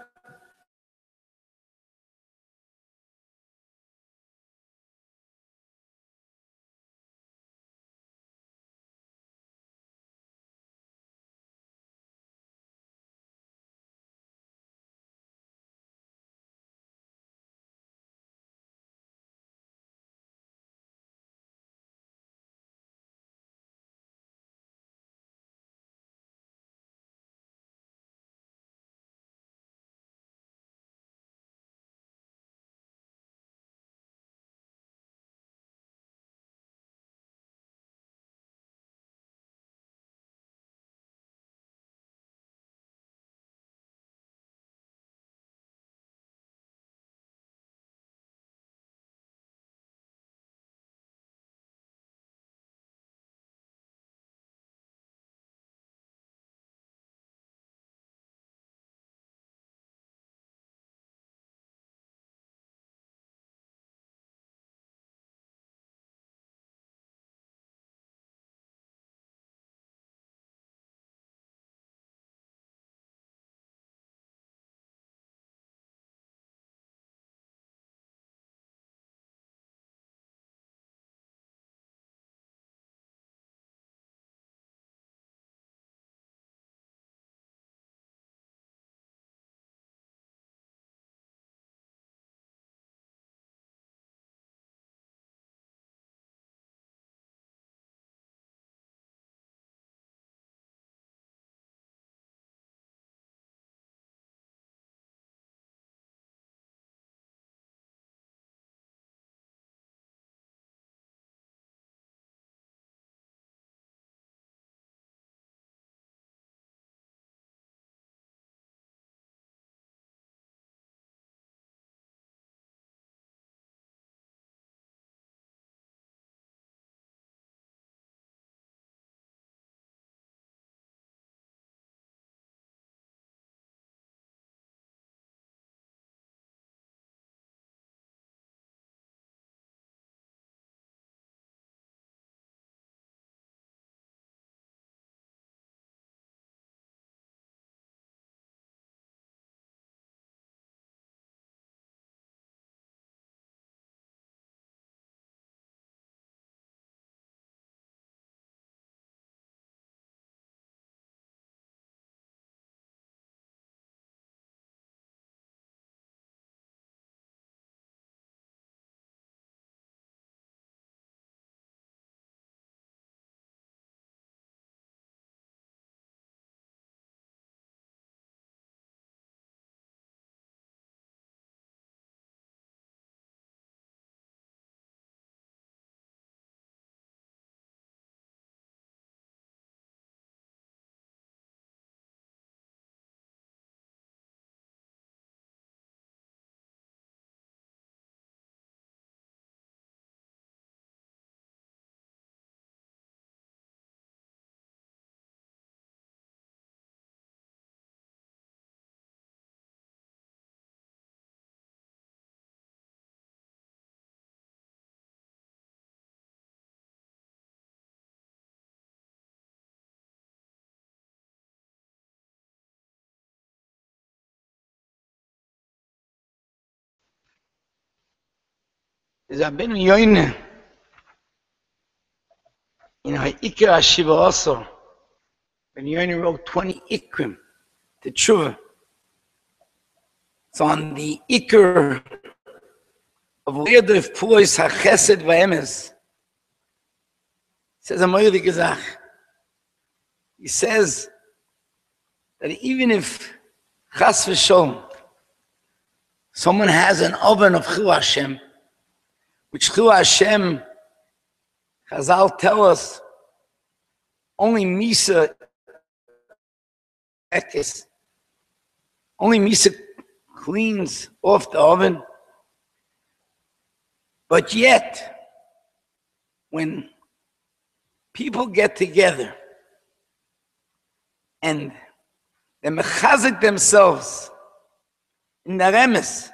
S4: is a ben yoine in Ha'ikar Hashiva also. Ben Yoine wrote 20 ikrim to tshuva. It's on the ikr of Liadov Pulois HaChesed V'emes. He says a moirdik gezach. He says that even if Chas v'sholom, someone has an oven of Chil Hashem, which Chil Hashem, Chazal tell us, only Misa Ekes, only Misa cleans off the oven. But yet, when people get together and they mechazik themselves in the remes,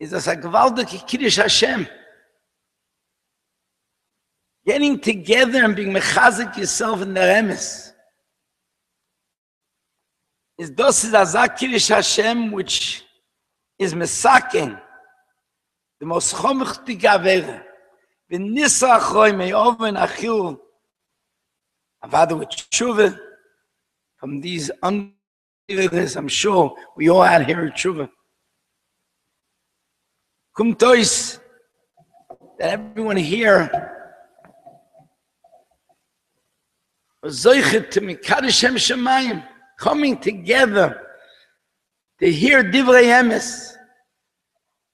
S4: is das a gewaltige Kiddush Hashem. Getting together and being mechazik yourself in the remes is das is a Kiddush Hashem which is mesaken the most chomchtige avera. The nisa achoy may oven achil avada with tshuva from these unbelievers. I'm sure we all had here tshuva. Kum tois that everyone here was zoichet to mikadosh Shem Shemayim, coming together to hear divrei emes.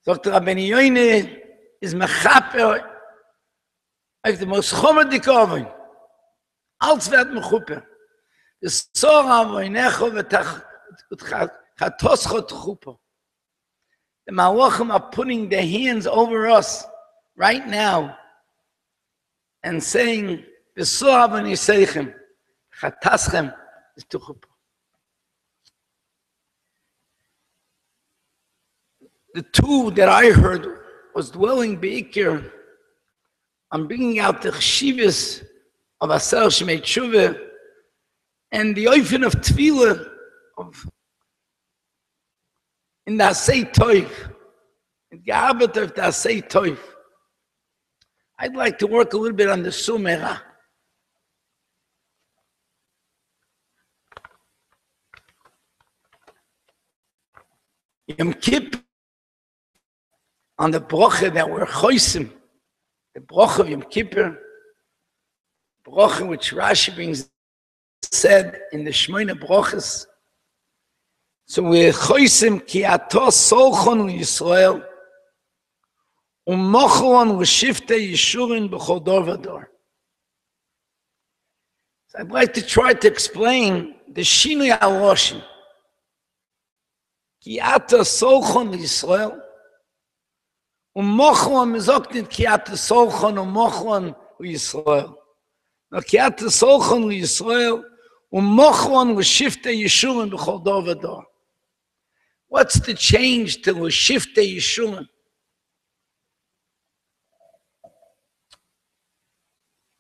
S4: Dr. Rabbeinu Yoine is mechaper auf the most chomedik oven. Als wird mechuper. The sora voinecho v'chatoscho t'chupo. The malachim are putting their hands over us right now and saying, the sora v'niseichem, chataschem is t'chupo. The two that I heard was dwelling beikir on bringing out the chshivas of Aser Shemei Tshuva and the oifen of tefillah of in the Asay Toiv, in the arbet of the Asay Toiv. I'd like to work a little bit on the Sumera. Yom Kippur, on the broche that we're choisim, the broche of Yom Kippur, broche which Rashi brings said in the Shmoyne broches. So we're choisim ki ato solchon Yisrael u'mochon u'shifte Yishurin b'chol dor v'dor. So I'd like to try to explain the Shinui HaLoshin. Ki ato solchon Yisrael u'mochon mizok nit ki ato solchon u'mochon u'Yisrael. No ki ato solchon u'Yisrael u'mochon u'shifte Yishurin b'chol dor v'dor. What's the change to Shifte Yishurim?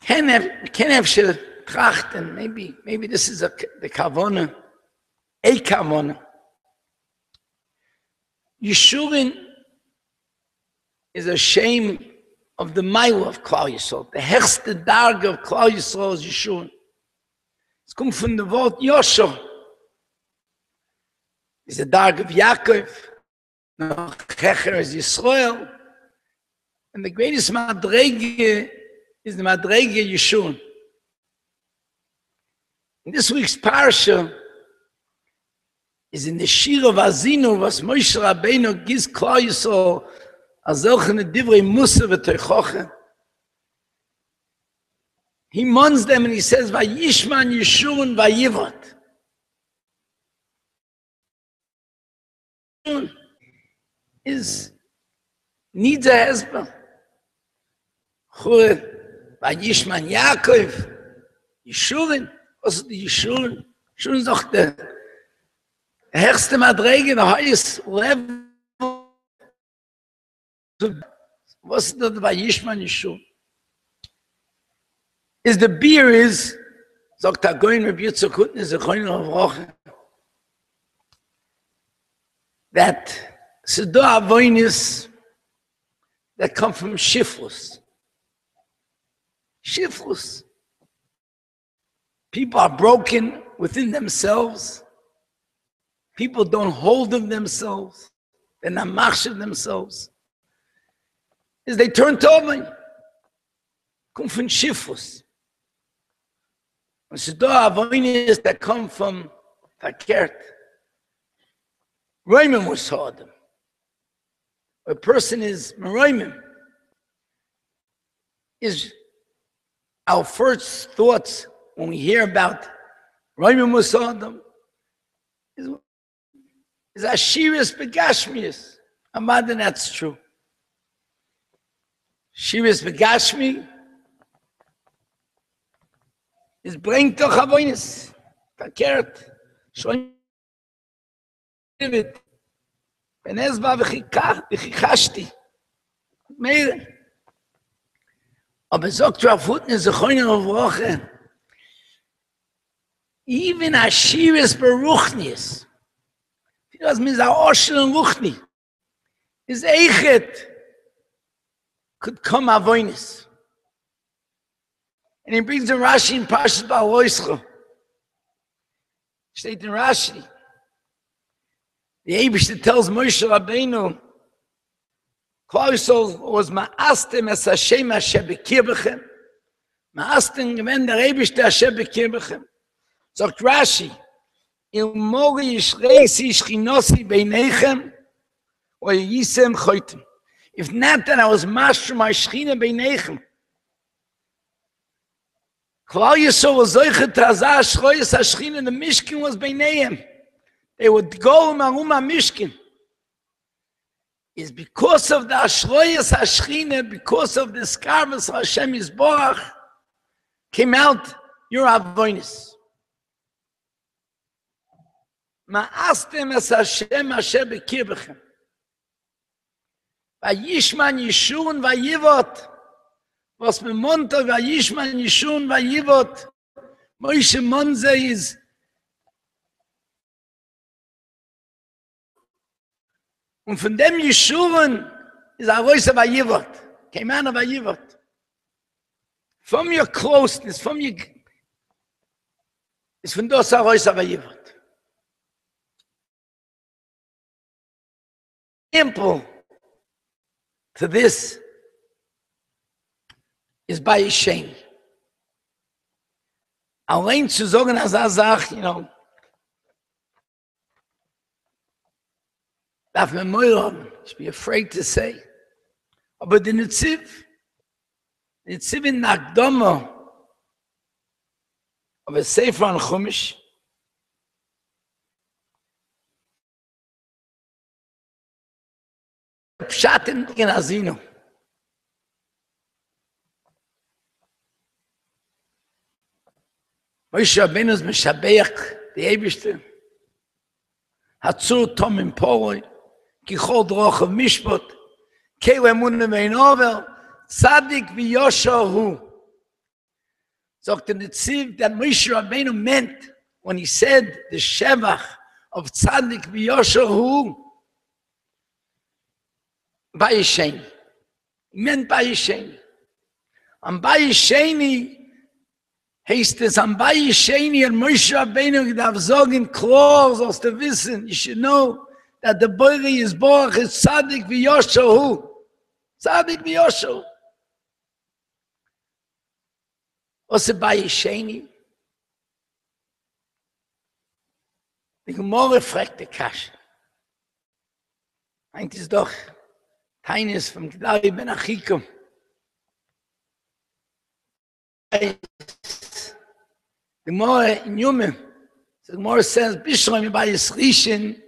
S4: Can have trachten, maybe this is the kavona, a kavona. Yishurim is a shame of the mile of Klal Yisrael. The hechste darg of Klal Yisrael is Yishurim. Es kommt von dem Wort Yosho. Is the dark of Yaakov, Checher is Yisrael, and the greatest madrege is the madrege Yeshua. In this week's parsha is in the Shir of Azinu, was Moshe Rabbeinu gives Klal Yisrael as solche divrei Musa v'toichoche. He mourns them and he says, "Vayishman Yeshurun vayivot." Needs a husband. Vayishman Yaakov, Yishurin. Was ist die Yishurin? Yishurin ist doch der höchste Madrege, der highest level. Was ist das Vayishman Yishurin? Is the beer is, sagt er, going with Yitzchak, is a coin of Roche. That So there are avoidance that come from shiftless. Shiftless. People are broken within themselves. People don't hold of themselves. They're not machshav themselves. As they turn to Omen, come from shiftless. And so there are avoidance that come from verkehrt. Roimim was harder. A person is meroimim. Is our first thoughts when we hear about roimim musadam is ashiris begashmius. Imagine that's true. Shiris begashmi is bring to chavonis verkehrt. Shoin it. Benezba v'chichashti. Meire. Aber sagt Rav Hutner, Zechoyne Uvroche, even Ashiris beruchnis, das means a Oshel and Ruchni, is Eichet, could come Avoinis. And he brings in Rashi in Parshas Ba'aloischa. Steht in Rashi, the Eibishter tells Moshe Rabbeinu, Klal Yisrael was ma'astem es Hashem asher bekir bechem. Ma'astem gewend der Eibishter asher bekir bechem. Sagt Rashi, Il mori yishreisi shchinosi beinechem, or yisem choitem. If not that I was master my shchina beinechem. Klal Yisrael was zoichet hazah shchoyes hashchina, the Mishkin was beinehem. They would go marum ha-Mishkin. Is because of the Ashroyas Hashchina, because of the Skarvas Hashem Yisborach, came out your avonis. Ma'astem es Hashem asher bekir bechem. Vayishman Yishun vayivot. Was me monta vayishman Yishun vayivot. Moshe Monze is und von dem Yeshuren ist a Reus of Ayivot. Came out of Ayivot. From your closeness, from your... ist von das a Reus of Ayivot. Example to this is by Yishen. Allein zu sagen, als Sach, darf man mal haben. Ich bin afraid to say. Aber der Netziv in Nagdama, aber Sefer an Chumash, Pshat in Azino. Moshe Rabbeinu ist Meshabeach, die Eibishter, Hatzur Tom in Poroi, Kichol Droch of Mishpot, Keu Emunah Vein Over, Tzadik v'Yosher Hu. Sagt the Netziv that Moshe Rabbeinu meant when he said the Shevach of Tzadik v'Yosher Hu, Bayisheni. He meant Bayisheni. And Bayisheni heißt es, am Bayisheni and Moshe Rabbeinu darf sagen, klar, sollst du wissen, you should know that the Bori is Borach is Tzadik v'Yosher Hu. Tzadik v'Yosher Hu. Was ist Bayisheni? Die Gemorre fragt die Kasche. Meint es doch, keines vom G'dari ben Achikom. The Gemorre in Yumim, the Gemorre says, Bishroim Bayis Rishon,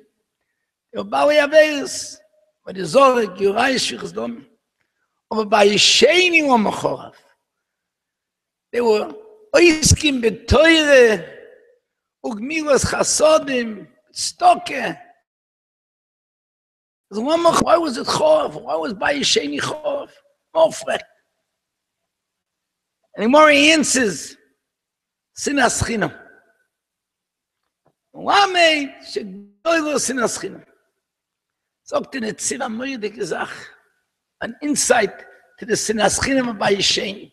S4: Yobawi Averis, but the Zorek, Yurai Shichus Dom. Aber Bayisheni Omachorav. They were oiskim beteure, ugmiros chasodim, stoke. Why was it chorav? Why was Bayisheni chorav? More freck. And more he answers, sinas chinam. Why made shegoylo sinas chinam? Sagt in der Ziva Möde gesagt, an insight to the Sinaschinem by Yishen.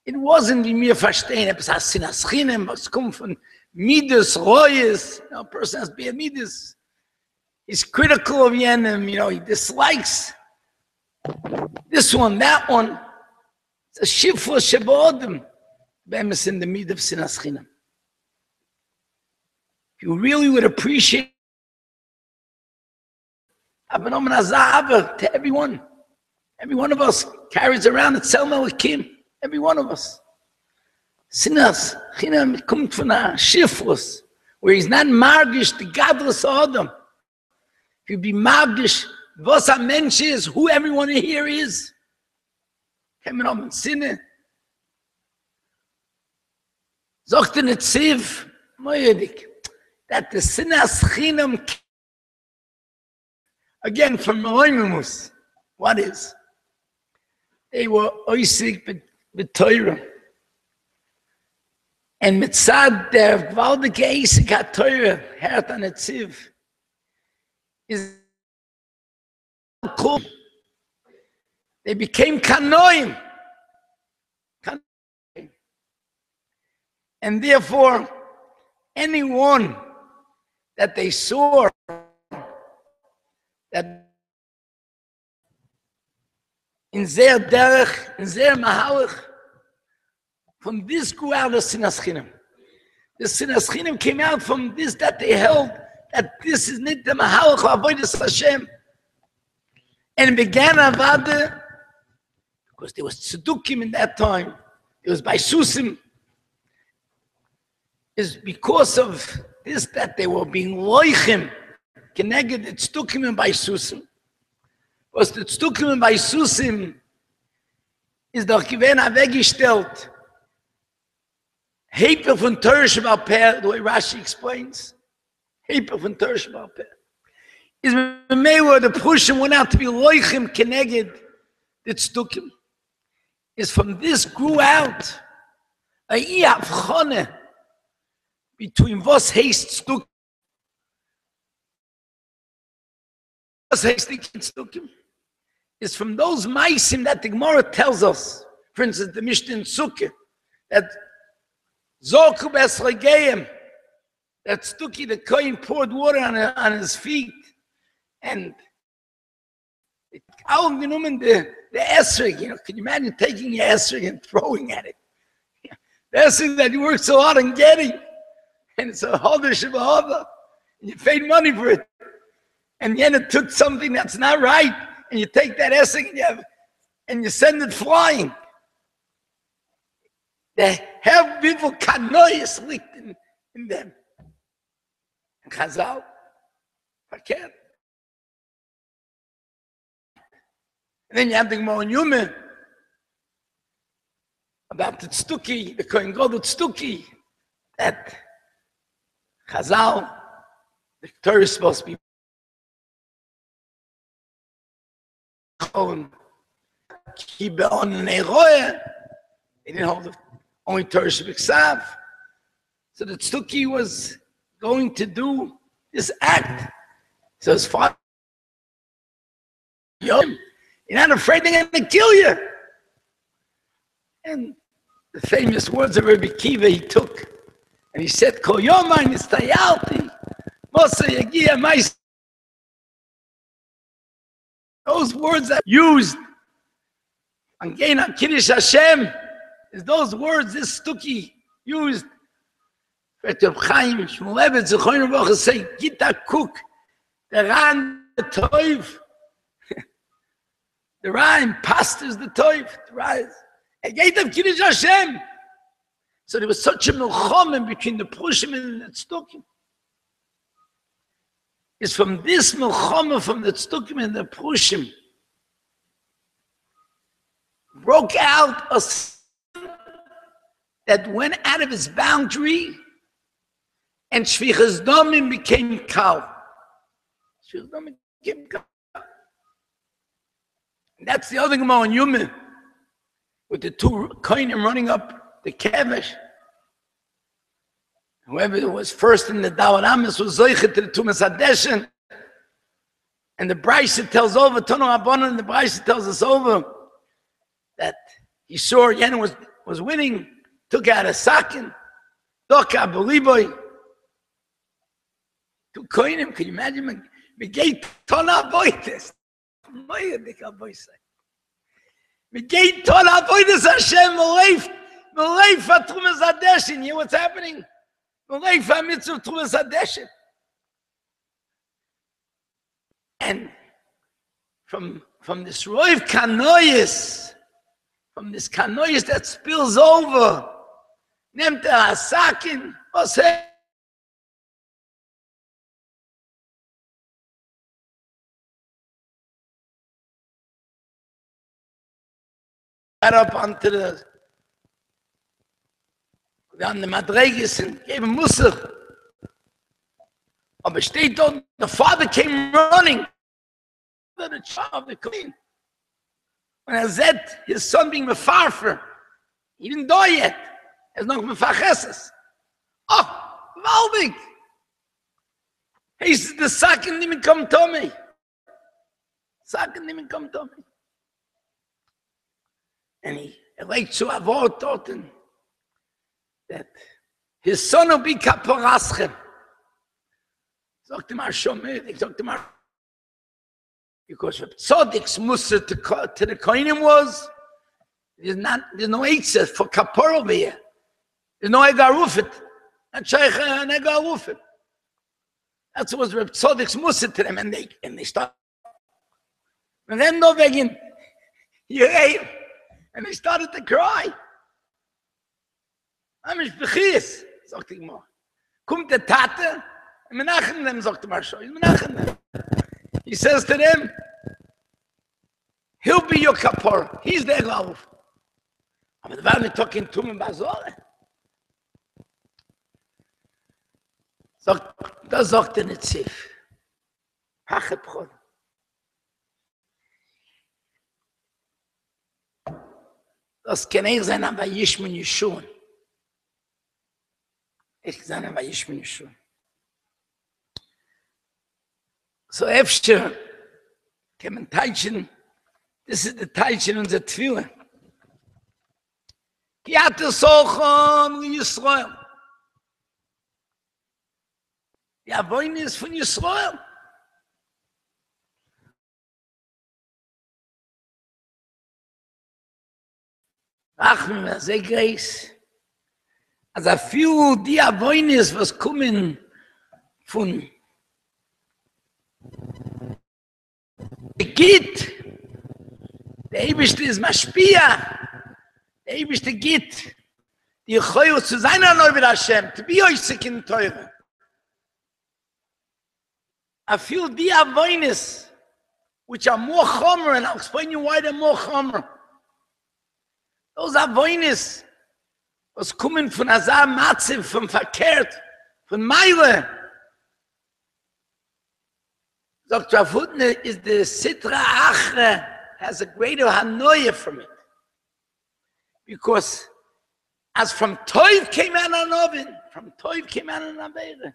S4: It wasn't wie mir verstehen, es heißt Sinaschinem, was kommt von Midas, Royes, a person has to be a Midas. He's critical of Yenim, he dislikes this one, that one. It's a shifra shebodem. Bemis in the mid of Sinaschinem. If you really would appreciate Abenomen Azava to everyone. Every one of us carries around the Tzelma Lakim. Every one of us. Sinas, Chinam kommt von a Shifrus, where he's not margish the godless Adam. If you be margish, was a mensch is, who everyone here is. Kemen om in Sinne. Zogt in Tziv, Moyedik, that the Sinas Chinam, again from Moimumus, what is? They were oisig with Torah. And mitzad der gewaltige Eisig HaTorah, hert an Tziv, is cool. They became kanoim. And therefore, anyone that they saw that in their derech, in their mahalach, from this grew out the Sinaschinem. The Sinaschinem came out from this, that they held that this is not the mahalach of avodas Hashem. And began avada, because there was tzedukim in that time. It was by susim. Is because of this that they were being loichim, connected the tzedukim and by susim. Was the tzedukim and by susim is doch gewesen weggestellt. Heper von Torah Shebal Peh, the way Rashi explains. Heper von Torah Shebal Peh. Is where the Prushim went out to be loichim keneged the tzdukim. Is from this grew out a iyavchone between was heist tzdukim. Was heist tzdukim. Is from those maisim that the Gemara tells us, for instance, the Mishnah in Sukkah, that Zoku Besregeim, that Stuki the Kohen poured water on his feet, and all genommen the esrog, can you imagine taking your esrog and throwing at it? The esrog that you work so hard on getting, and it's a hodesh of a hover, and you paid money for it, and then it took something that's not right, and you take that esrog and you send it flying. They have people kanois licht in them. And Chazal, verkehrt. And then you have the Gemara in Yume about the tzduki, the Kohen Gadol tzduki, that Chazal, the Torah is supposed to be Kibe on Neroe. They didn't hold it. Only Torah Shebiksav. So the tzduki was going to do this act. So his father, you're not afraid they're going to kill you. And the famous words of Rabbi Kiva he took, and he said, Kol Yomai Nistayalti, Mosa Yagia Mais. Those words that used on Geina Kiddush Hashem, is those words this Stuki used. Reb Chaim Shmulevitz Zechoyim Baruch say Gita Cook, the Ran the Toiv, the Ran pastors the Toiv, the Ran. A gate of Kiddush Hashem. So there was such a milchomim between the Prushim and the Tzdukim. It's from this milchomim from the Tzdukim and the Prushim broke out a that went out of its boundary, and Shvichas Domim became Kal. Shvichas Domim became Kal. And that's the other Gemara in Yume, with the two Kohanim running up the Kevesh. Whoever was first in the Dawar Amis was Zoichet to the Tumas Hadeshen, And the Brisa tells over, Tono Rabbanan, and the Brisa tells us over that he saw Yen was winning, took out a sakin, Doka Beliboy, to coin him. Can you imagine? Megate Tona Boitis. Megate Tona Boitis Hashem, Maleif Atrumas Adeshin. You hear what's happening? Maleif Mitzvah Trumas Adeshin. And from this Roiv Kanoyis, from this Kanoyis that spills over, Nemta Hasakin, Oseh. Got up onto the Madreges and gave him Musach. Aber steht dort, the father came running to the child of the queen. When said his son being mefarfer, he didn't die yet. He's noch mefarcheses. Oh, gewaltig! He said, the Saken nicht mehr kommt to me. Saken nicht mehr kommt to me. And he legt to a word dort that his son will be kaporaschem. Sagt ihm schon mehr, sagt ihm because Tzadik's mussar to the kohenim was, there's no eitzah for kapor over here. There's no egarufit. Not shaykh and egarufit. That's what was Tzadik's mussar to them, and they start. And then no begin, and they started to cry. Amish bechis, sagt die Gemara. Kommt der Tate, menachem them, sagt the Marsha. He's menachem them. He says to them, he'll be your kapor. He's their love. Aber da waren wir talking to him Bazore. Das sagt der Netzif. Pachet Brot. Das kann ich sein, aber Yishmun Yeshua. Ich sein, aber Yishmun Yeshua. So after came Teitchen, this is the Teitchen on the Tefillah. Ki ata sochon Yisrael. Die Avonis von Yisrael. Ach, mir sehr greis. Als a few die Avonis was kommen von Git, der Eibischte ist Maschpia, der Eibischte Git, die Choyo zu seiner Neuwe Hashem, to be euch sick in Teure. A few die Avonis, which are more chomer, and I'll explain you why they're more chomer. Those Avonis, was kommen von Azar Matziv, von Verkehrt, von Meile. Dr. Avutne is the Sitra Achre, has a greater Hanoia from it. Because as from Toiv came out an oven, from Toiv came out an Avere.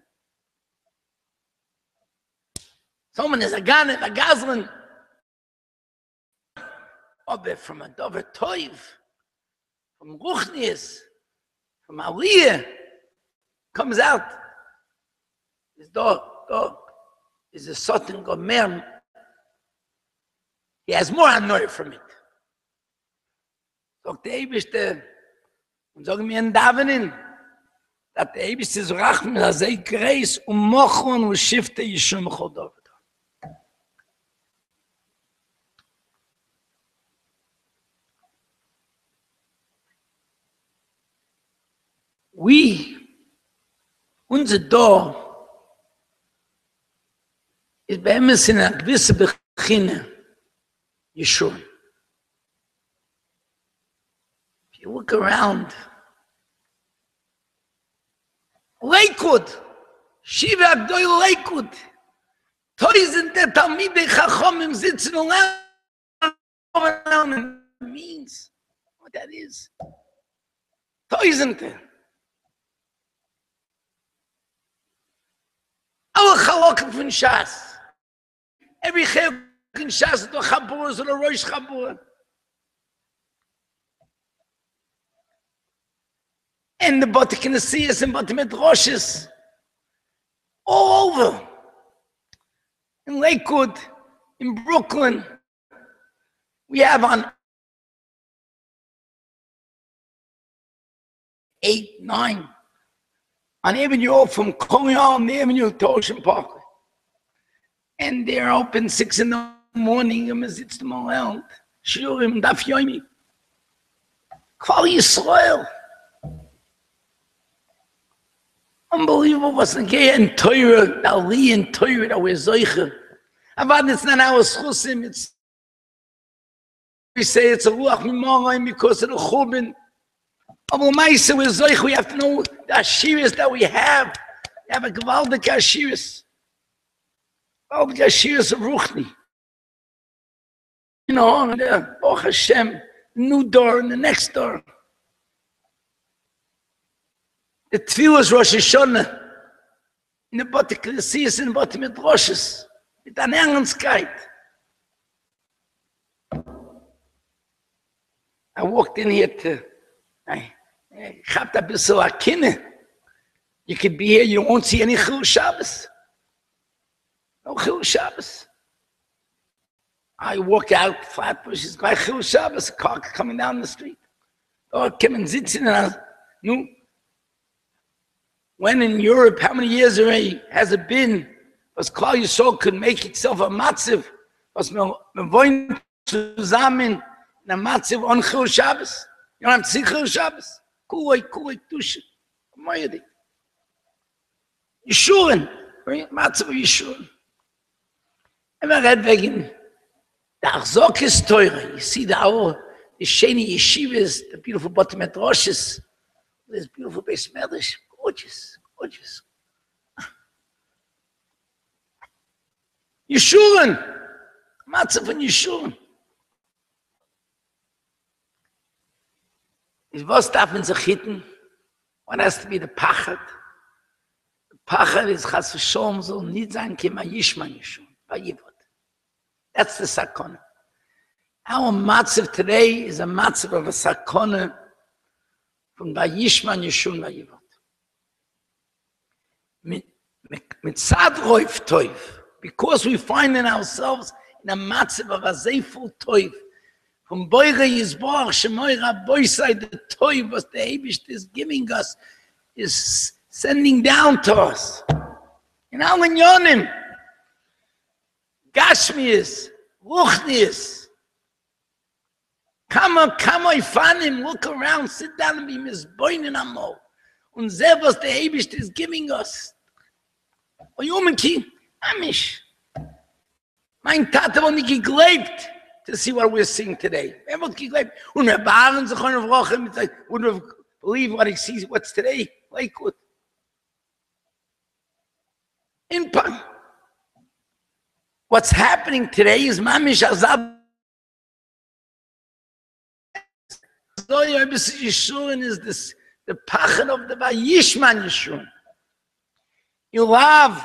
S4: Someone is a Ganem, a Gazlan. Obe from a Dover Toiv, from Ruchnis, from Aliyah, comes out. His dog. Is a certain gomer. He has more annoy from it. Sagt der Eibischte, und sagen mir in Davenen, dass der Eibischte so rachmen, dass er greis mochon und schifte Yishum Chodov. Unser Dorf, ist bei ihm in einer gewissen Beginne Yeshua. If you look around, Lakewood, Shiva Agdoy Lakewood, tausende Talmidei Chachomim sitzen und lernen. It means what that is. Tausende. Alle Chalokim von Shas. every chelik in Shas to Chabura is a Rosh Chabura. And the Bati Kinesias and Bati Medrashis all over. In Lakewood, in Brooklyn, we have on 8, 9, on Avenue from Colonial and the Avenue to Ocean Park. And they're open 6 in the morning, and it's the Malel, Shurim, Daf Yomi. Call Yisrael. Unbelievable what's the gay and Torah, Ali and Torah that we're Zoicher. But it's not our Schusim, it's we say it's a Ruach Mimoraim because of the Chubin. But Maisa we're Zoicher, we have to know the Ashiris that we have. We have a Gvaldik Ashiris. Gvaldik Ashiris of Ruchni. You know, the Baruch Hashem, new door and the next door. The Tfilas Rosh Hashanah, in the Bati Klesias and the Bati Medrashis, mit an Ernstkeit. I walked in here to, I had a bissel a kinne. You could be here, you won't see any Chil Shabbos. No Chil Shabbos. I walk out, Flatbush, by Chil Shabbos, a car coming down the street. Oh, come and sitzen, and no. When in Europe, how many years already has it been? Was Klal Yisrael could make itself a matziv, was wir wollen zusammen in a matziv on Chil Shabbos. You don't have to see Chil Shabbos. Kuloi Tusha. Moyedi. Yeshuren. Matziv Yeshuren. And I read wegen the Achzok is teure. You see the sheni yeshivas, the beautiful bottom medrashis, this beautiful base medrash. Gorgeous, gorgeous. Yeshuren. Matzah von Yeshuren. Was darf man sich hitten? One has to be the pachat. The pachat is chas v'sholom soll nicht sein kema yishman Yeshurun. That's the sakona. Our matzah today is a matzah of a sakona from Vayishman Yeshurun Vayivot. Because we find in ourselves in a matzav of a zeiful toiv, from Boire Yisborach Shemoira Boisai, the toiv was the Eibish is giving us, is sending down to us. In our Yonim, Gashmias, Ruchnias, come Ifanim, look around, sit down and be misboinen amo. Und sehr was der Eibish is giving us. Oyumenki, Amish. Mein Tate war nicht geglaubt, to see what we're seeing today. Wer wird geglaubt? Und wir beharren sich auf Woche mit sich, wouldn't have believed what he sees, what's today, Lakewood. Impact. What's happening today is Mamish Azab. Yeshurun is this, the pachan of the Vayishman Yeshurun. You love,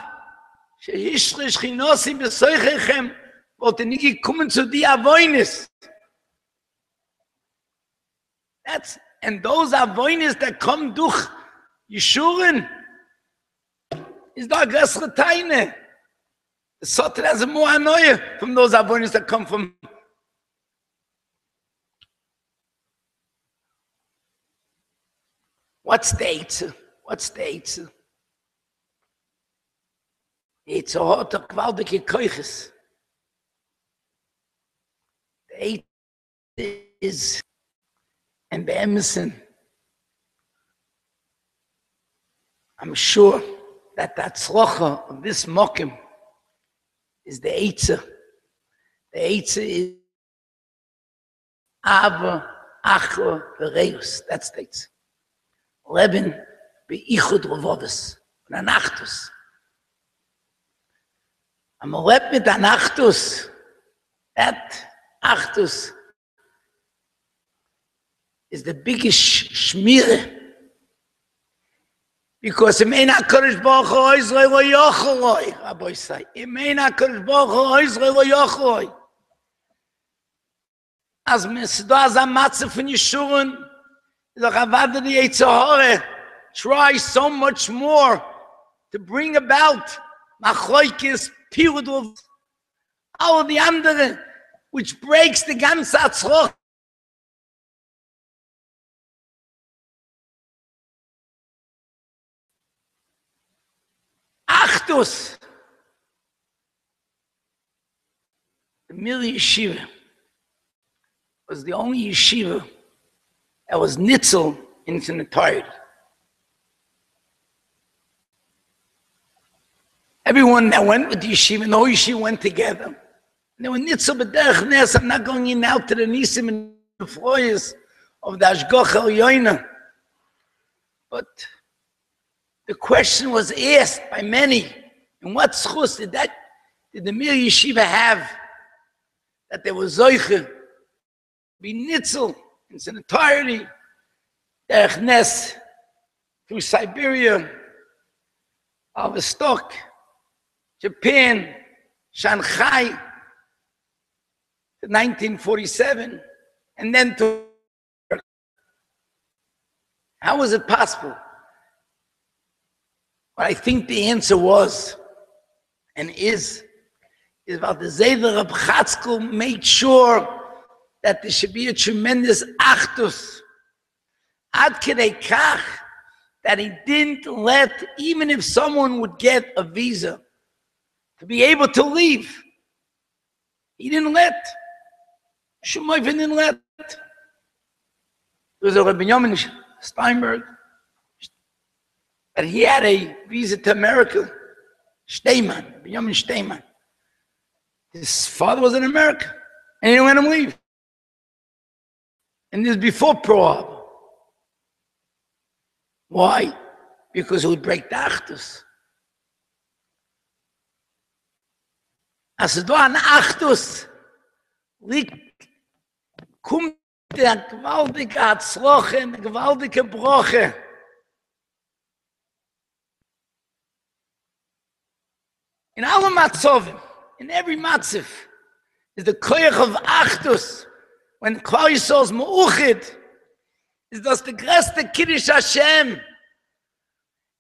S4: shehishrish chinosim besoichechem, wollte nicht kommen zu die Avoinis. That's, and those Avoinis that come durch Yeshurun, is da größere Teine. The Soter has a more anoye from those Avoinis that come from. What's the Eitzer? What's the Eitzer? It's a hot of gewaltige Keuches. The Eitzer is, and the Emerson, I'm sure that tzlocha of this mokim is the Eitzer. The Eitzer is Ava, Achla, Vereus. That's the Eitzer. Leben beichud rovodes, und anachtus. Am leb mit anachtus, that achtus is the biggest shmire. Because it may not Kodesh Baruch Hu Israel lo yocholoi, Rabbi say. It may not Kodesh Baruch Hu Israel lo yocholoi. As Mesda as a matzah from Yeshurun, the Chavada the Yitzhahara tries so much more to bring about Machlokes, Pirudov, all the andere, which breaks the ganze Atzroch. Achtus, the Mir Yeshiva was the only yeshiva that was nitzel into the entirety. Everyone that went with the yeshiva, the whole yeshiva went together. And they were nitzel b'derech nes. I'm not going in out to the nisim and the floyers of the Ashgoch Elyoina. But the question was asked by many, and what schus did the Mir Yeshiva have that there was zoiche be nitzel in its entirety, derech nes through Siberia, Alvestok, Japan, Shanghai, to 1947, and then to. How was it possible? What I think the answer was, and is about the Zeder Reb Chatzkel made sure that there should be a tremendous achdus, ad kedei kach, that he didn't let, even if someone would get a visa, to be able to leave. He didn't let. Shumayv didn't let. There was a Rabbi Yomin Steinberg, and he had a visa to America. Steinman, Rabbi Yomin Steinman. His father was in America, and he didn't let him leave. And this is before Pearl Harbor. Why? Because it would break the Achdus. As es da an Achdus liegt, kommt der gewaltige Hatzroche, der gewaltige Broche. In alle Matzovim, in every Matziv, is the koyach of Achdus. When Klal Yisrael is meuchid, is das the größte Kiddush Hashem.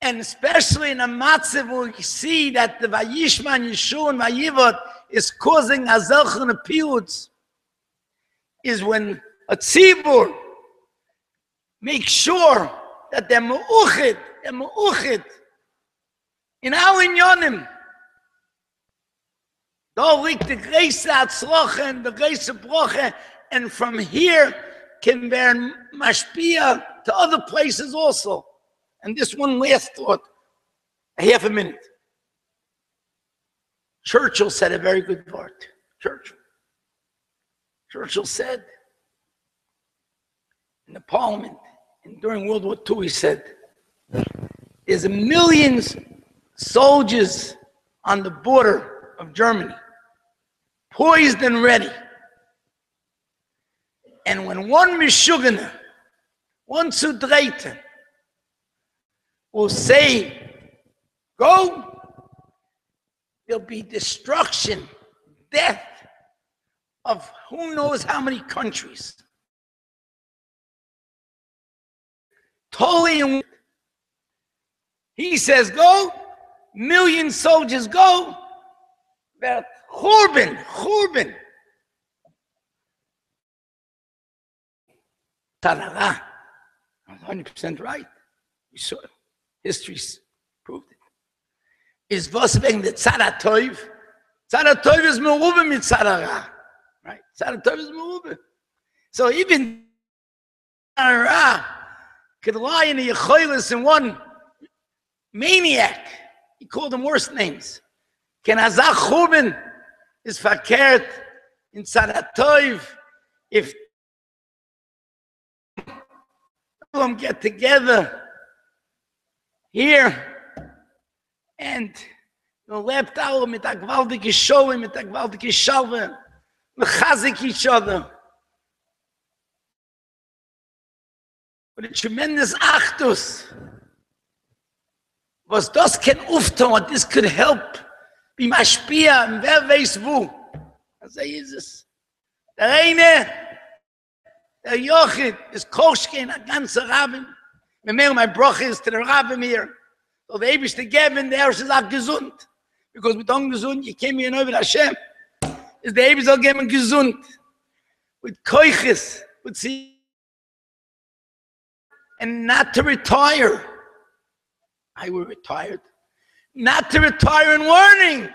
S4: And especially in a matzav where you see that the Vayishman, Yeshua, and Vayivot is causing a zelch and a piutz, is when a tzibur makes sure that they're meuchid in all inyonim. Da liegt the größte Hatzroche and the größte Broche. And from here can bear mashpia to other places also. And this one last thought, a half a minute. Churchill said a very good word. Churchill said in the parliament, and during World War II, he said, there's millions soldiers on the border of Germany, poised and ready. And when one Mishugana, one Sudreita, will say, go, there'll be destruction, death of who knows how many countries. Totally, he says, go, million soldiers go, but Churban. Tarara. 100% right. We saw it. History's proved it. Is was wegen der Tzara Tov? Tzara Tov is merube mit Tzara. Right? Tzara Tov is merube. So even Tzara could lie in a yechoilis in one maniac. He called them worse names. Ken Azach Churban is verkehrt in Tzara Tov if them get together here and lebt alle mit der gewaltige Show, mit der gewaltige Shalve, mechazik each other. With a tremendous achdus. was das kann auftun, what this could help, wie Maschpia, und wer weiß wo. Also ist es. Der eine, der Jochid, ist Koschke, ein ganzer Rabbin. Wenn mir mein Bruch ist, der Rabbin hier, so der Ewigste geben, der ist auch gesund. Because mit ungesund, you came here over Hashem. Is the Ewigste geben gesund. With Koiches, with see, and not to retire. I were retired. Not to retire in learning,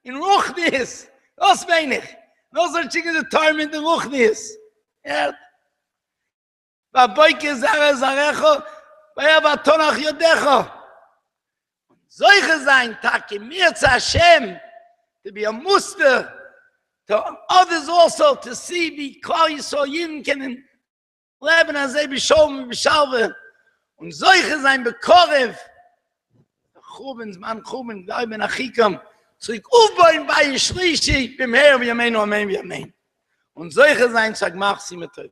S4: in Ruchnis. Das meine ich. No such thing as retirement in Ruchnis. Yeah. Vaboike zare zarecho, vayava tonach yodecho. Solche sein, Taki, mir zu Hashem, to be a muster to others also, to see wie klar Yisrael Yidden können leben, als sie beschoben, beschalven. Und solche sein, bekorev, Chubens, Mann, Chuben, da ben Achikam, zurück aufbauen bei Schlichi, beim Herr, wie Amen, Amen, wie Amen. Und solche sein, sag, mach sie mit euch.